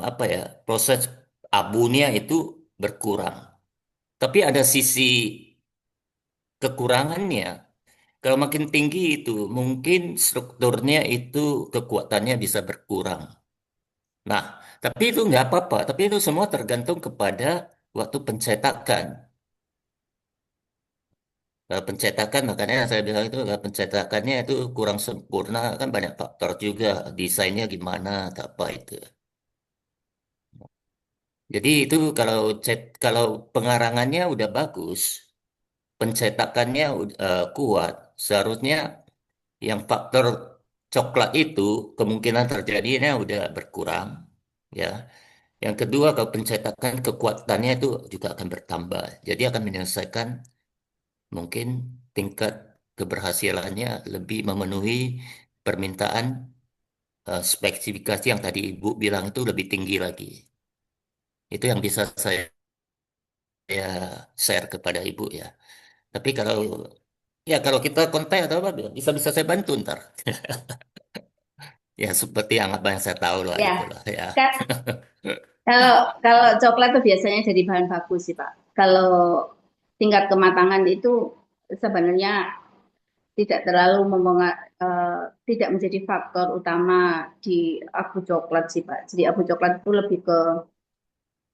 apa ya proses abunya itu berkurang. Tapi ada sisi kekurangannya. Kalau makin tinggi itu mungkin strukturnya itu kekuatannya bisa berkurang. Nah, tapi itu nggak apa-apa. Tapi itu semua tergantung kepada waktu pencetakan. Kalau pencetakan, makanya saya bilang itu kalau pencetakannya itu kurang sempurna kan banyak faktor juga. Desainnya gimana, atau apa itu. Jadi itu kalau pengarangannya udah bagus, pencetakannya kuat, seharusnya yang faktor coklat itu kemungkinan terjadinya udah berkurang, ya. Yang kedua, kalau pencetakan kekuatannya itu juga akan bertambah. Jadi akan menyelesaikan mungkin tingkat keberhasilannya lebih memenuhi permintaan spesifikasi yang tadi Ibu bilang itu lebih tinggi lagi. Itu yang bisa saya share kepada Ibu ya. Tapi kalau kita kontak atau apa bisa saya bantu ntar. Ya seperti yang apa yang saya tahu lah Ya, itulah ya. Kak, kalau kalau coklat tuh biasanya jadi bahan baku sih Pak. Kalau tingkat kematangan itu sebenarnya tidak terlalu tidak menjadi faktor utama di abu coklat sih Pak. Jadi abu coklat itu lebih ke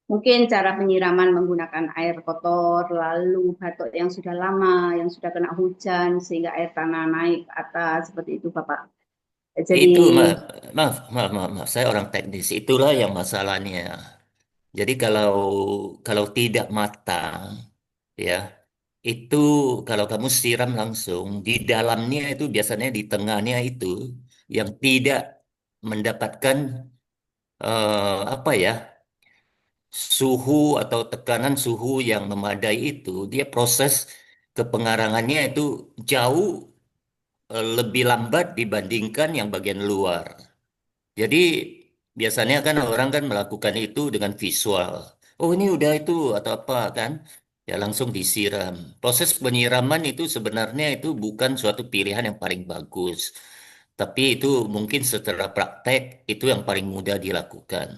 mungkin cara penyiraman menggunakan air kotor, lalu batok yang sudah lama, yang sudah kena hujan sehingga air tanah naik ke atas seperti itu Bapak. Jadi Itu maaf, saya orang teknis. Itulah yang masalahnya. Jadi kalau tidak matang, ya itu kalau kamu siram langsung di dalamnya itu biasanya di tengahnya itu yang tidak mendapatkan apa ya suhu atau tekanan suhu yang memadai itu, dia proses kepengarangannya itu jauh lebih lambat dibandingkan yang bagian luar. Jadi biasanya kan orang kan melakukan itu dengan visual. Oh ini udah itu atau apa kan? Ya langsung disiram. Proses penyiraman itu sebenarnya itu bukan suatu pilihan yang paling bagus. Tapi itu mungkin setelah praktek itu yang paling mudah dilakukan.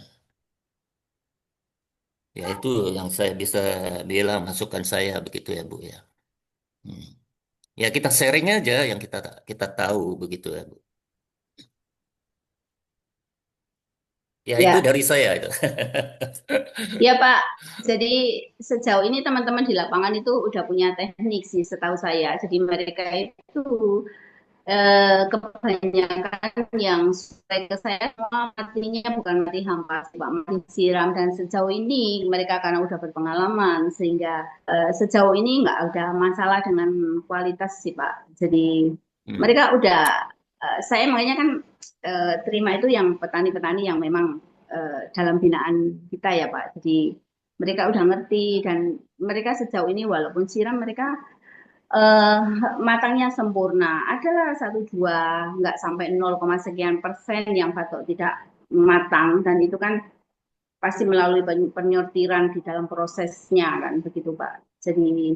Ya itu yang saya bisa bilang masukan saya begitu ya Bu ya. Hmm. Ya kita sharing aja yang kita kita tahu begitu ya Bu. Ya itu ya, dari saya itu. ya Pak. Jadi sejauh ini teman-teman di lapangan itu udah punya teknik sih setahu saya. Jadi mereka itu kebanyakan yang sampai ke saya semua matinya bukan mati hampas, Pak, mati siram dan sejauh ini mereka karena udah berpengalaman sehingga sejauh ini nggak ada masalah dengan kualitas sih Pak. Jadi Hmm. mereka udah saya makanya kan terima itu yang petani-petani yang memang dalam binaan kita ya Pak. Jadi mereka udah ngerti dan mereka sejauh ini walaupun siram mereka eh matangnya sempurna. Adalah satu dua, nggak sampai 0, sekian persen yang batok tidak matang dan itu kan pasti melalui penyortiran di dalam prosesnya kan begitu Pak. Jadi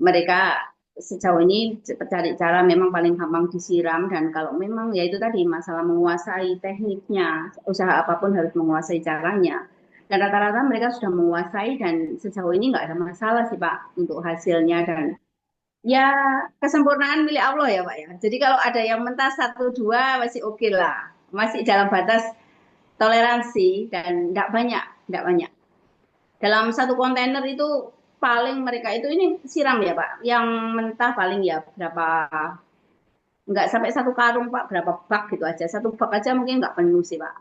mereka sejauh ini cari cara memang paling gampang disiram dan kalau memang ya itu tadi masalah menguasai tekniknya, usaha apapun harus menguasai caranya. Dan rata-rata mereka sudah menguasai dan sejauh ini nggak ada masalah sih Pak untuk hasilnya dan Ya, kesempurnaan milik Allah ya Pak ya. Jadi kalau ada yang mentah satu dua masih oke lah, masih dalam batas toleransi dan tidak banyak, tidak banyak. Dalam satu kontainer itu paling mereka itu ini siram ya Pak. Yang mentah paling ya berapa, nggak sampai satu karung Pak, berapa bak gitu aja. Satu bak aja mungkin nggak penuh sih Pak.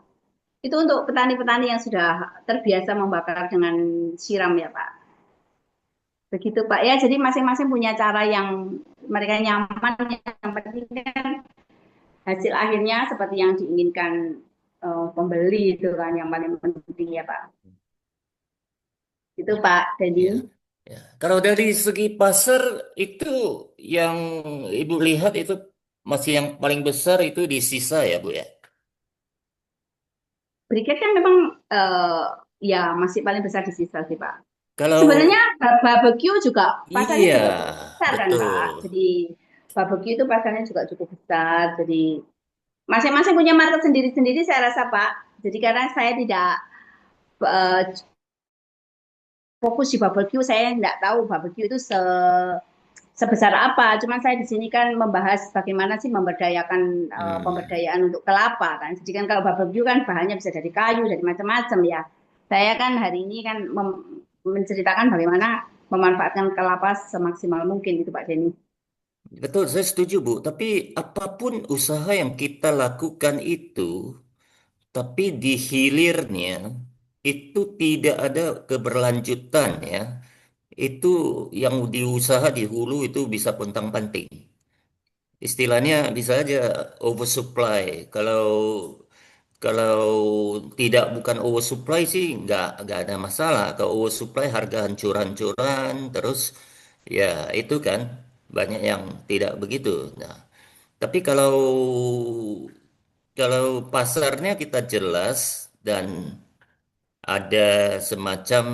Itu untuk petani-petani yang sudah terbiasa membakar dengan siram ya Pak. Begitu Pak ya. Jadi masing-masing punya cara yang mereka nyaman. Yang penting kan hasil akhirnya seperti yang diinginkan pembeli itu kan yang paling penting ya Pak. Itu Ya, Pak Dedi. ya, ya. Kalau dari segi pasar itu yang Ibu lihat itu masih yang paling besar itu di sisa ya, Bu ya. Briket kan memang ya masih paling besar di sisa sih Pak. Kalau Sebenarnya barbecue juga pasarnya iya, juga cukup besar kan Pak. betul. Jadi barbecue itu pasarnya juga cukup besar. Jadi masing-masing punya market sendiri-sendiri saya rasa Pak. Jadi karena saya tidak eh, fokus di barbecue, saya tidak tahu barbecue itu sebesar apa. Cuman saya di sini kan membahas bagaimana sih memberdayakan Hmm, pemberdayaan untuk kelapa kan. Jadi kan kalau barbecue kan bahannya bisa dari kayu, dari macam-macam ya. Saya kan hari ini kan menceritakan bagaimana memanfaatkan kelapa semaksimal mungkin itu Pak Denny. betul, saya setuju, Bu. Tapi apapun usaha yang kita lakukan itu, tapi di hilirnya itu tidak ada keberlanjutan ya. Itu yang diusaha di hulu itu bisa pontang-panting. Istilahnya bisa aja oversupply. Kalau kalau tidak bukan oversupply sih nggak ada masalah. Kalau oversupply harga hancur-hancuran terus ya itu kan banyak yang tidak begitu. Nah, tapi kalau pasarnya kita jelas dan ada semacam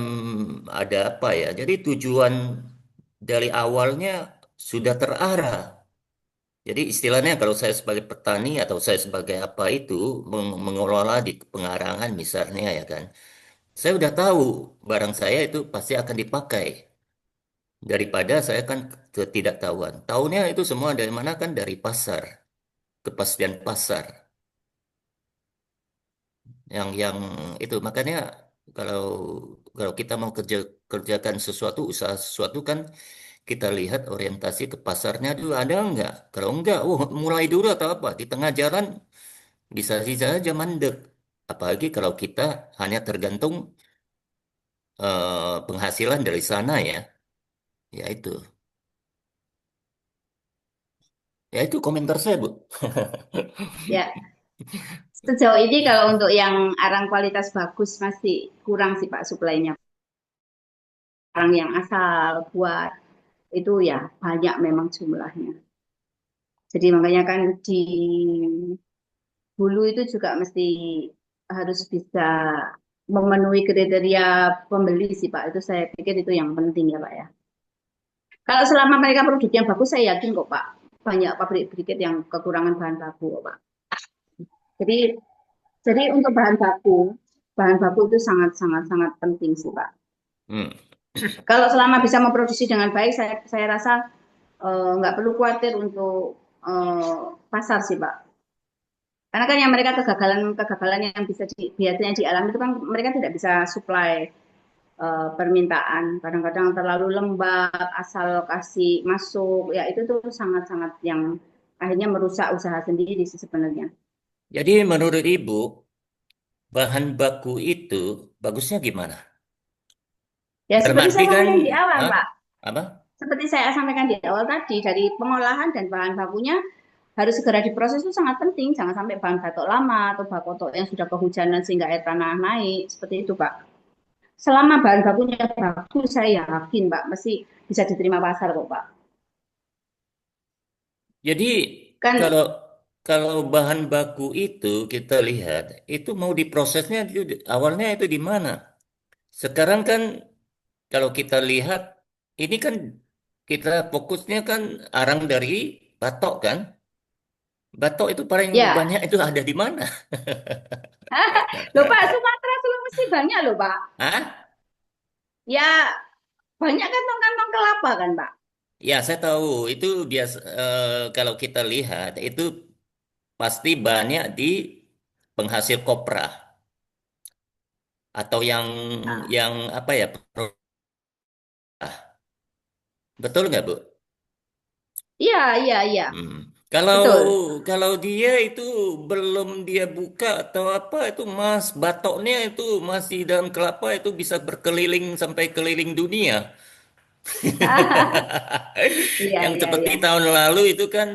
ada apa ya? Jadi tujuan dari awalnya sudah terarah. Jadi istilahnya kalau saya sebagai petani atau saya sebagai apa itu mengelola di pengarangan misalnya ya kan. Saya udah tahu barang saya itu pasti akan dipakai daripada saya kan ketidaktahuan. Tahunya itu semua dari mana kan dari pasar, kepastian pasar. Yang itu makanya kalau kalau kita mau kerjakan sesuatu usaha sesuatu kan kita lihat orientasi ke pasarnya dulu ada enggak. Kalau enggak, oh mulai dulu atau apa di tengah jalan bisa aja mandek. Apalagi kalau kita hanya tergantung penghasilan dari sana ya. Ya itu. Ya itu komentar saya, Bu. Ya, sejauh ini kalau untuk yang arang kualitas bagus masih kurang sih Pak suplainya. Arang yang asal buat itu ya banyak memang jumlahnya. Jadi makanya kan di hulu itu juga mesti harus bisa memenuhi kriteria pembeli sih Pak. Itu saya pikir itu yang penting ya Pak ya. Kalau selama mereka produk yang bagus saya yakin kok Pak. Banyak pabrik briket yang kekurangan bahan baku kok Pak. Jadi untuk bahan baku itu sangat sangat sangat penting sih Pak. Hmm. Kalau selama bisa memproduksi dengan baik, saya rasa nggak perlu khawatir untuk pasar sih Pak. Karena kan yang mereka kegagalan yang bisa biasanya dialami itu kan mereka tidak bisa supply permintaan. Kadang-kadang terlalu lembab, asal kasih masuk, ya itu tuh sangat-sangat yang akhirnya merusak usaha sendiri sih sebenarnya. Jadi menurut Ibu, bahan baku itu bagusnya gimana? Ya Dalam seperti arti saya kan, sampaikan di awal ah, Pak, apa? seperti saya sampaikan di awal tadi, dari pengolahan dan bahan bakunya harus segera diproses itu sangat penting. Jangan sampai bahan batok lama atau batok yang sudah kehujanan sehingga air tanah naik, seperti itu Pak. Selama bahan bakunya bagus, saya yakin Pak, mesti bisa diterima pasar kok Pak. Jadi Kan kalau kalau bahan baku itu kita lihat, itu mau diprosesnya itu awalnya itu di mana? Sekarang kan kalau kita lihat, ini kan kita fokusnya kan arang dari batok kan? Batok itu paling ya, banyak itu ada di mana? loh Pak, Sumatera Sulawesi banyak loh Pak. Hah? Ya banyak kantong-kantong kelapa kan Pak. Ya, saya tahu itu biasa kalau kita lihat itu pasti banyak di penghasil kopra atau yang apa ya? Betul nggak, Bu? Iya, iya, iya, Hmm. Kalau betul. kalau dia itu belum dia buka atau apa itu Mas batoknya itu masih dalam kelapa itu bisa berkeliling sampai keliling dunia. Iya, Yang iya, seperti iya. tahun lalu itu kan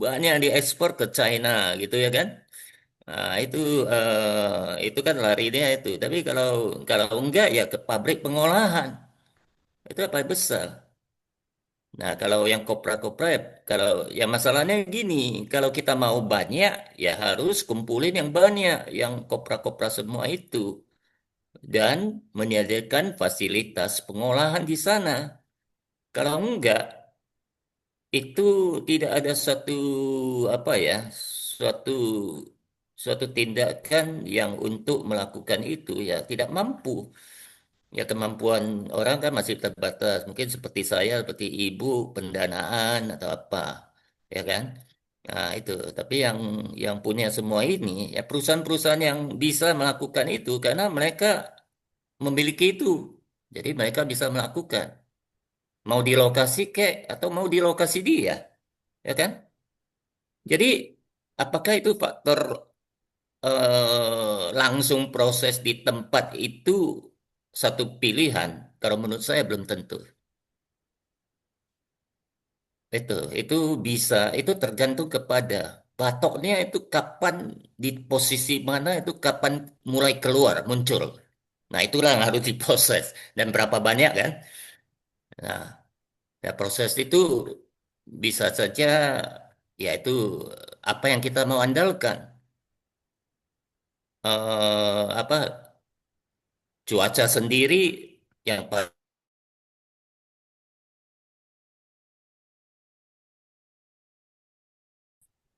banyak diekspor ke China gitu ya kan. Nah, itu kan larinya itu. Tapi kalau kalau enggak ya ke pabrik pengolahan. Itu apa besar. Nah, kalau yang kopra-kopra, kalau ya masalahnya gini, kalau kita mau banyak, ya harus kumpulin yang banyak, yang kopra-kopra semua itu, dan menyediakan fasilitas pengolahan di sana. Kalau enggak, itu tidak ada suatu apa ya, suatu suatu tindakan yang untuk melakukan itu ya tidak mampu. Ya kemampuan orang kan masih terbatas. Mungkin seperti saya, seperti ibu, pendanaan atau apa, ya kan? Nah itu. Tapi yang punya semua ini, ya perusahaan-perusahaan yang bisa melakukan itu karena mereka memiliki itu. Jadi mereka bisa melakukan. Mau di lokasi kek atau mau di lokasi dia, ya kan? Jadi apakah itu faktor langsung proses di tempat itu satu pilihan? Kalau menurut saya belum tentu. Itu bisa, itu tergantung kepada batoknya itu kapan di posisi mana itu kapan mulai keluar muncul. Nah itulah yang harus diproses dan berapa banyak kan. Nah ya proses itu bisa saja yaitu apa yang kita mau andalkan. Apa cuaca sendiri yang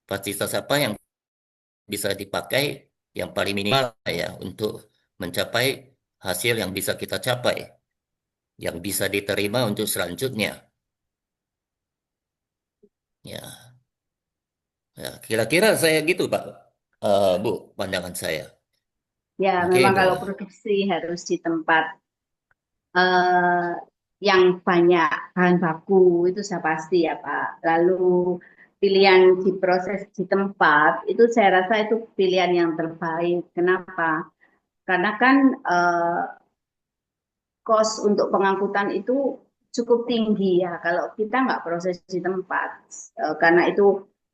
fasilitas apa yang bisa dipakai yang paling minimal ya untuk mencapai hasil yang bisa kita capai, yang bisa diterima untuk selanjutnya. Ya, ya kira-kira saya gitu, Pak. Bu, pandangan saya. Ya, memang Mungkin kalau produksi harus di tempat eh, yang banyak bahan baku itu sudah pasti ya Pak. Lalu pilihan diproses di tempat itu saya rasa itu pilihan yang terbaik. Kenapa? Karena kan eh, kos untuk pengangkutan itu cukup tinggi ya kalau kita nggak proses di tempat. Karena itu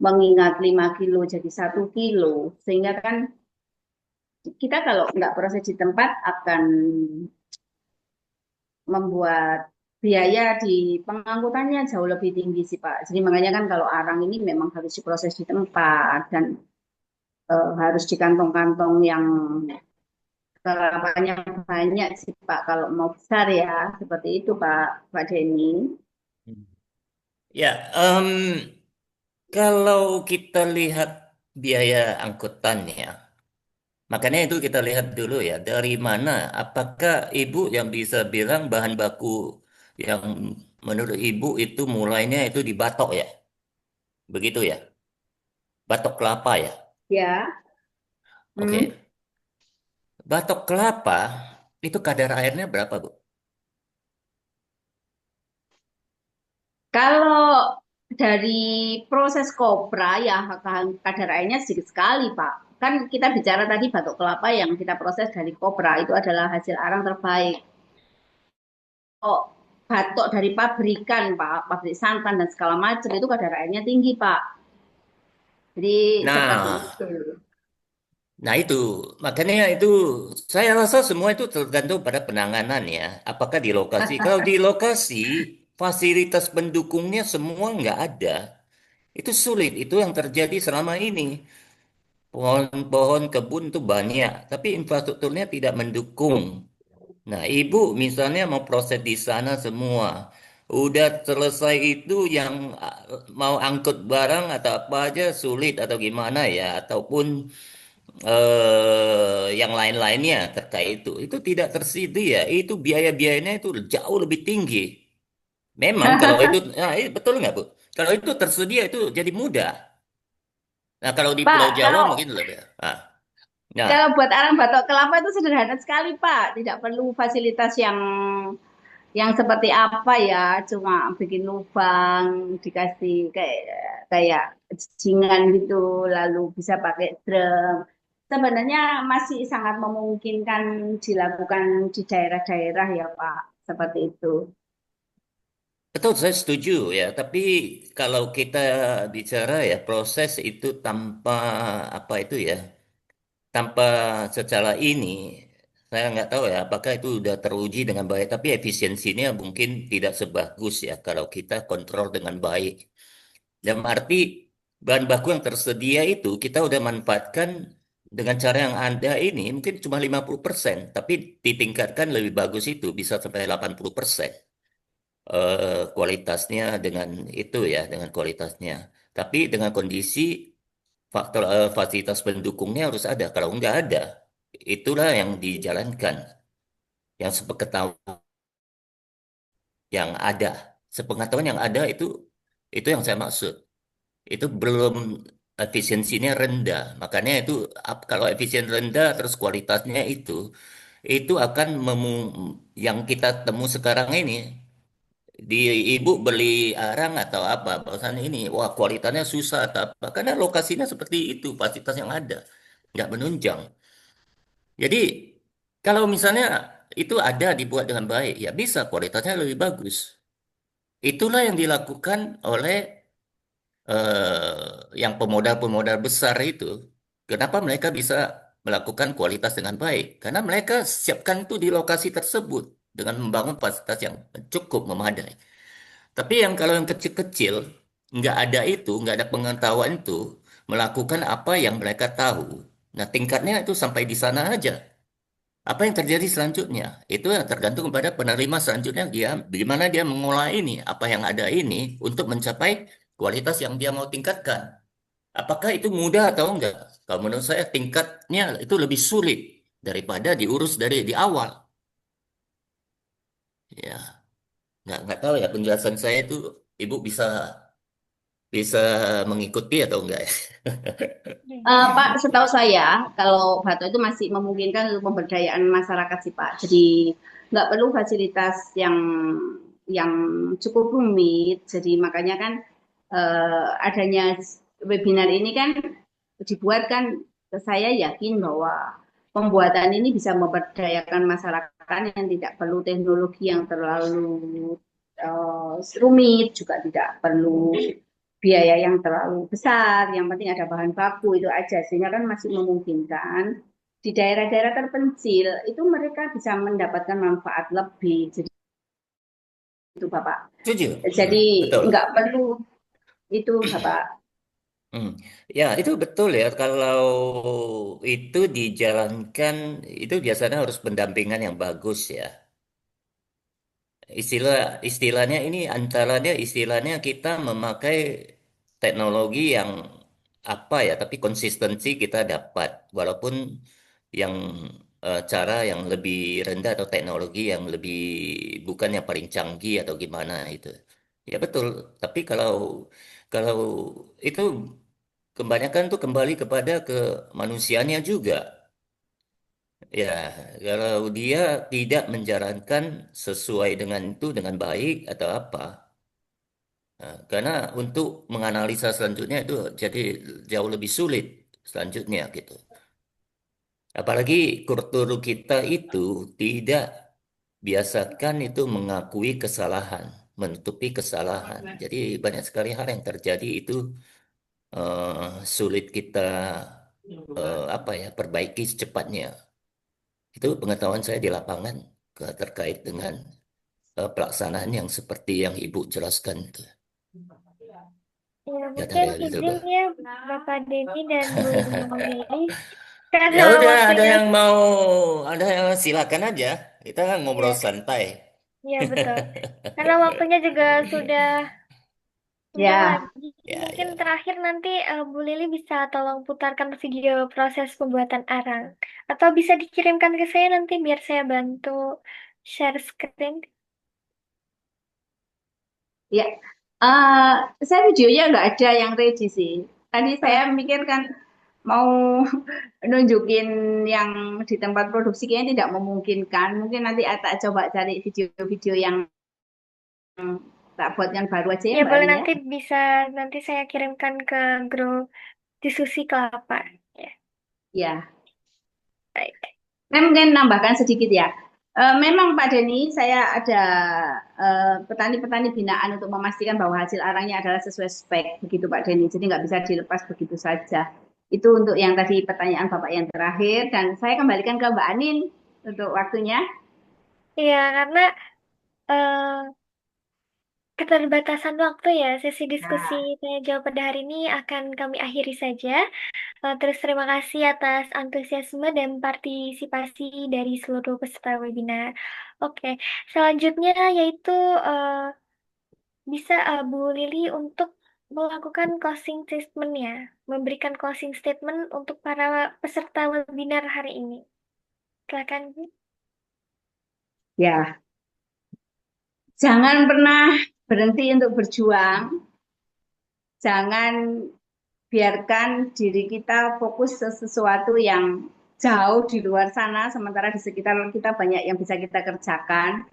mengingat 5 kilo jadi 1 kilo, sehingga kan kita kalau nggak proses di tempat akan membuat biaya di pengangkutannya jauh lebih tinggi sih Pak. Jadi makanya kan kalau arang ini memang harus diproses di tempat dan harus di kantong-kantong yang kelapanya banyak sih Pak. Kalau mau besar ya seperti itu Pak Denny. ya, kalau kita lihat biaya angkutannya, makanya itu kita lihat dulu ya dari mana. Apakah ibu yang bisa bilang bahan baku yang menurut ibu itu mulainya itu di Batok ya, begitu ya, Batok kelapa ya. Ya, hmm. Oke, batok kelapa itu kadar airnya berapa, Bu? Kalau dari proses kopra ya kadar airnya sedikit sekali Pak. Kan kita bicara tadi batok kelapa yang kita proses dari kopra itu adalah hasil arang terbaik. Kok batok dari pabrikan, Pak, pabrik santan dan segala macam itu kadar airnya tinggi, Pak. Jadi seperti Nah, itu. nah itu makanya itu saya rasa semua itu tergantung pada penanganan ya. Apakah di lokasi? Kalau di lokasi fasilitas pendukungnya semua nggak ada, itu sulit. Itu yang terjadi selama ini. Pohon-pohon kebun itu banyak, tapi infrastrukturnya tidak mendukung. Nah, ibu misalnya mau proses di sana semua. Udah selesai itu yang mau angkut barang atau apa aja sulit atau gimana ya. Ataupun yang lain-lainnya terkait itu. Itu tidak tersedia. Itu biaya-biayanya itu jauh lebih tinggi. Memang kalau itu, nah, betul nggak Bu? Kalau itu tersedia itu jadi mudah. Nah kalau di Pulau Pak, Jawa kalau mungkin lebih. Nah, kalau buat arang batok kelapa itu sederhana sekali, Pak. Tidak perlu fasilitas yang seperti apa ya, cuma bikin lubang, dikasih kayak kayak jingan gitu, lalu bisa pakai drum. Sebenarnya masih sangat memungkinkan dilakukan di daerah-daerah ya, Pak, seperti itu. betul, saya setuju ya. Tapi kalau kita bicara ya proses itu tanpa apa itu ya, tanpa secara ini, saya nggak tahu ya apakah itu udah teruji dengan baik. Tapi efisiensinya mungkin tidak sebagus ya kalau kita kontrol dengan baik. Dalam arti bahan baku yang tersedia itu kita udah manfaatkan dengan cara yang ada ini mungkin cuma 50%, tapi ditingkatkan lebih bagus itu bisa sampai 80% kualitasnya dengan itu ya, dengan kualitasnya. Tapi dengan kondisi faktor fasilitas pendukungnya harus ada. Kalau nggak ada, itulah yang dijalankan, yang sepengetahuan yang ada, sepengetahuan yang ada itu yang saya maksud. Itu belum efisiensinya rendah. Makanya itu kalau efisien rendah terus kualitasnya itu akan yang kita temu sekarang ini di ibu beli arang atau apa barusan ini wah kualitasnya susah atau apa karena lokasinya seperti itu fasilitas yang ada nggak menunjang. Jadi kalau misalnya itu ada dibuat dengan baik ya bisa kualitasnya lebih bagus. Itulah yang dilakukan oleh yang pemodal-pemodal besar itu, kenapa mereka bisa melakukan kualitas dengan baik? Karena mereka siapkan itu di lokasi tersebut dengan membangun fasilitas yang cukup memadai. Tapi yang kalau yang kecil-kecil, nggak ada itu, nggak ada pengetahuan itu, melakukan apa yang mereka tahu. Nah, tingkatnya itu sampai di sana aja. Apa yang terjadi selanjutnya? Itu yang tergantung kepada penerima selanjutnya dia, bagaimana dia mengolah ini, apa yang ada ini untuk mencapai kualitas yang dia mau tingkatkan. Apakah itu mudah atau enggak? Kalau menurut saya tingkatnya itu lebih sulit daripada diurus dari di awal. Ya, nggak tahu ya penjelasan saya itu Ibu bisa bisa mengikuti atau enggak ya? Pak, setahu saya, kalau Batok itu masih memungkinkan untuk pemberdayaan masyarakat sih Pak. Jadi nggak perlu fasilitas yang cukup rumit. Jadi makanya kan adanya webinar ini kan dibuat kan, saya yakin bahwa pembuatan ini bisa memberdayakan masyarakat yang tidak perlu teknologi yang terlalu rumit, juga tidak perlu biaya yang terlalu besar, yang penting ada bahan baku itu aja, sehingga kan masih memungkinkan di daerah-daerah terpencil itu mereka bisa mendapatkan manfaat lebih. Jadi itu Bapak. Setuju. Jadi Betul. nggak perlu itu Bapak. Hmm. Ya, itu betul ya. Kalau itu dijalankan, itu biasanya harus pendampingan yang bagus ya. Istilahnya ini antara dia istilahnya kita memakai teknologi yang apa ya, tapi konsistensi kita dapat walaupun yang cara yang lebih rendah atau teknologi yang lebih bukan yang paling canggih atau gimana itu. Ya betul, tapi kalau kalau itu kebanyakan tuh kembali kepada ke manusianya juga. Ya, kalau dia tidak menjalankan sesuai dengan itu dengan baik atau apa, karena untuk menganalisa selanjutnya itu jadi jauh lebih sulit selanjutnya gitu. Apalagi kultur kita itu tidak biasakan itu mengakui kesalahan, menutupi kesalahan. Jadi banyak sekali hal yang terjadi itu sulit kita apa ya perbaiki secepatnya. Itu pengetahuan saya di lapangan terkait dengan pelaksanaan yang seperti yang Ibu jelaskan itu. Ya, Ya mungkin dari itu, izin Bah. ya Bapak Denny dan Bu Lili karena Ya udah, waktunya. ada yang silakan aja. Kita kan ngobrol Ya, santai. ya betul. Karena waktunya juga sudah sebentar Ya, lagi. Ya, Mungkin ya. terakhir nanti Bu Lili bisa tolong putarkan video proses pembuatan arang. Atau bisa dikirimkan ke saya nanti biar saya bantu share screen. Ya, eh, saya videonya nggak ada yang ready sih. Tadi saya Oh, mikirkan mau nunjukin yang di tempat produksi kayaknya tidak memungkinkan. Mungkin nanti tak coba cari video-video yang tak buat yang baru aja ya ya Mbak boleh, Anin ya. nanti bisa, nanti saya kirimkan ke grup diskusi kelapa. Ya, Ya, baik. saya mungkin nambahkan sedikit ya. Memang Pak Denny, saya ada petani-petani binaan untuk memastikan bahwa hasil arangnya adalah sesuai spek, begitu Pak Denny. Jadi nggak bisa dilepas begitu saja. Itu untuk yang tadi pertanyaan Bapak yang terakhir, dan saya kembalikan ke Mbak Anin untuk waktunya. Iya, karena eh, keterbatasan waktu ya, sesi diskusi Nah, tanya jawab pada hari ini akan kami akhiri saja. Terus terima kasih atas antusiasme dan partisipasi dari seluruh peserta webinar. Oke, selanjutnya yaitu eh, bisa Bu Lili untuk melakukan closing statement-nya, memberikan closing statement untuk para peserta webinar hari ini. Silakan, Bu. ya, jangan pernah berhenti untuk berjuang. Jangan biarkan diri kita fokus ke sesuatu yang jauh di luar sana, sementara di sekitar kita banyak yang bisa kita kerjakan.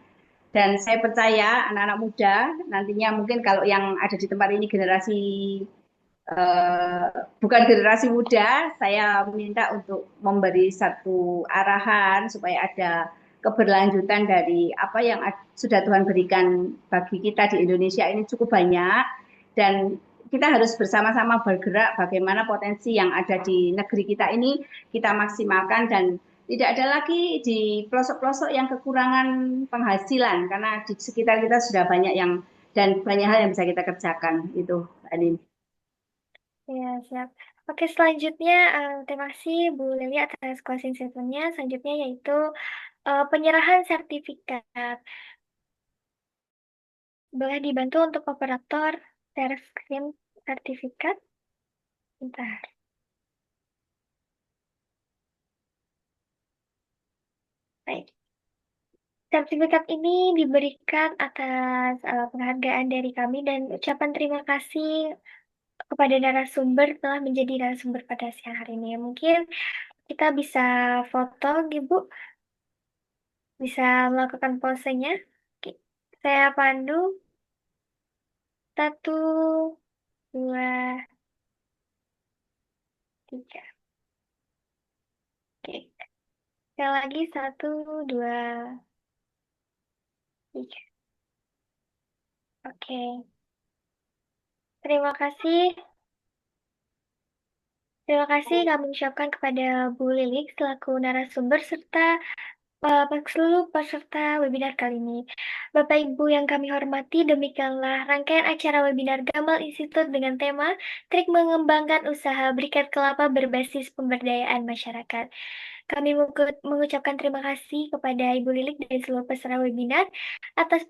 Dan saya percaya anak-anak muda nantinya mungkin kalau yang ada di tempat ini generasi eh, bukan generasi muda, saya minta untuk memberi satu arahan supaya ada keberlanjutan dari apa yang sudah Tuhan berikan bagi kita di Indonesia ini cukup banyak, dan kita harus bersama-sama bergerak bagaimana potensi yang ada di negeri kita ini kita maksimalkan, dan tidak ada lagi di pelosok-pelosok yang kekurangan penghasilan karena di sekitar kita sudah banyak yang dan banyak hal yang bisa kita kerjakan itu, Anin. Ya, siap. Oke, selanjutnya terima kasih Bu Lili atas closing statement-nya. Selanjutnya yaitu penyerahan sertifikat. Boleh dibantu untuk operator share screen sertifikat? Bentar. Baik. Sertifikat ini diberikan atas penghargaan dari kami dan ucapan terima kasih kepada narasumber telah menjadi narasumber pada siang hari ini. Mungkin kita bisa foto, Ibu, bisa melakukan posenya. Oke. Saya pandu. Satu, dua, tiga. Oke. Sekali lagi, satu, dua, tiga. Oke. Terima kasih. Terima kasih kami ucapkan kepada Bu Lilik selaku narasumber serta seluruh peserta webinar kali ini. Bapak Ibu yang kami hormati, demikianlah rangkaian acara webinar Gamal Institute dengan tema Trik Mengembangkan Usaha Berikat Kelapa Berbasis Pemberdayaan Masyarakat. Kami mengucapkan terima kasih kepada Ibu Lilik dan seluruh peserta webinar atas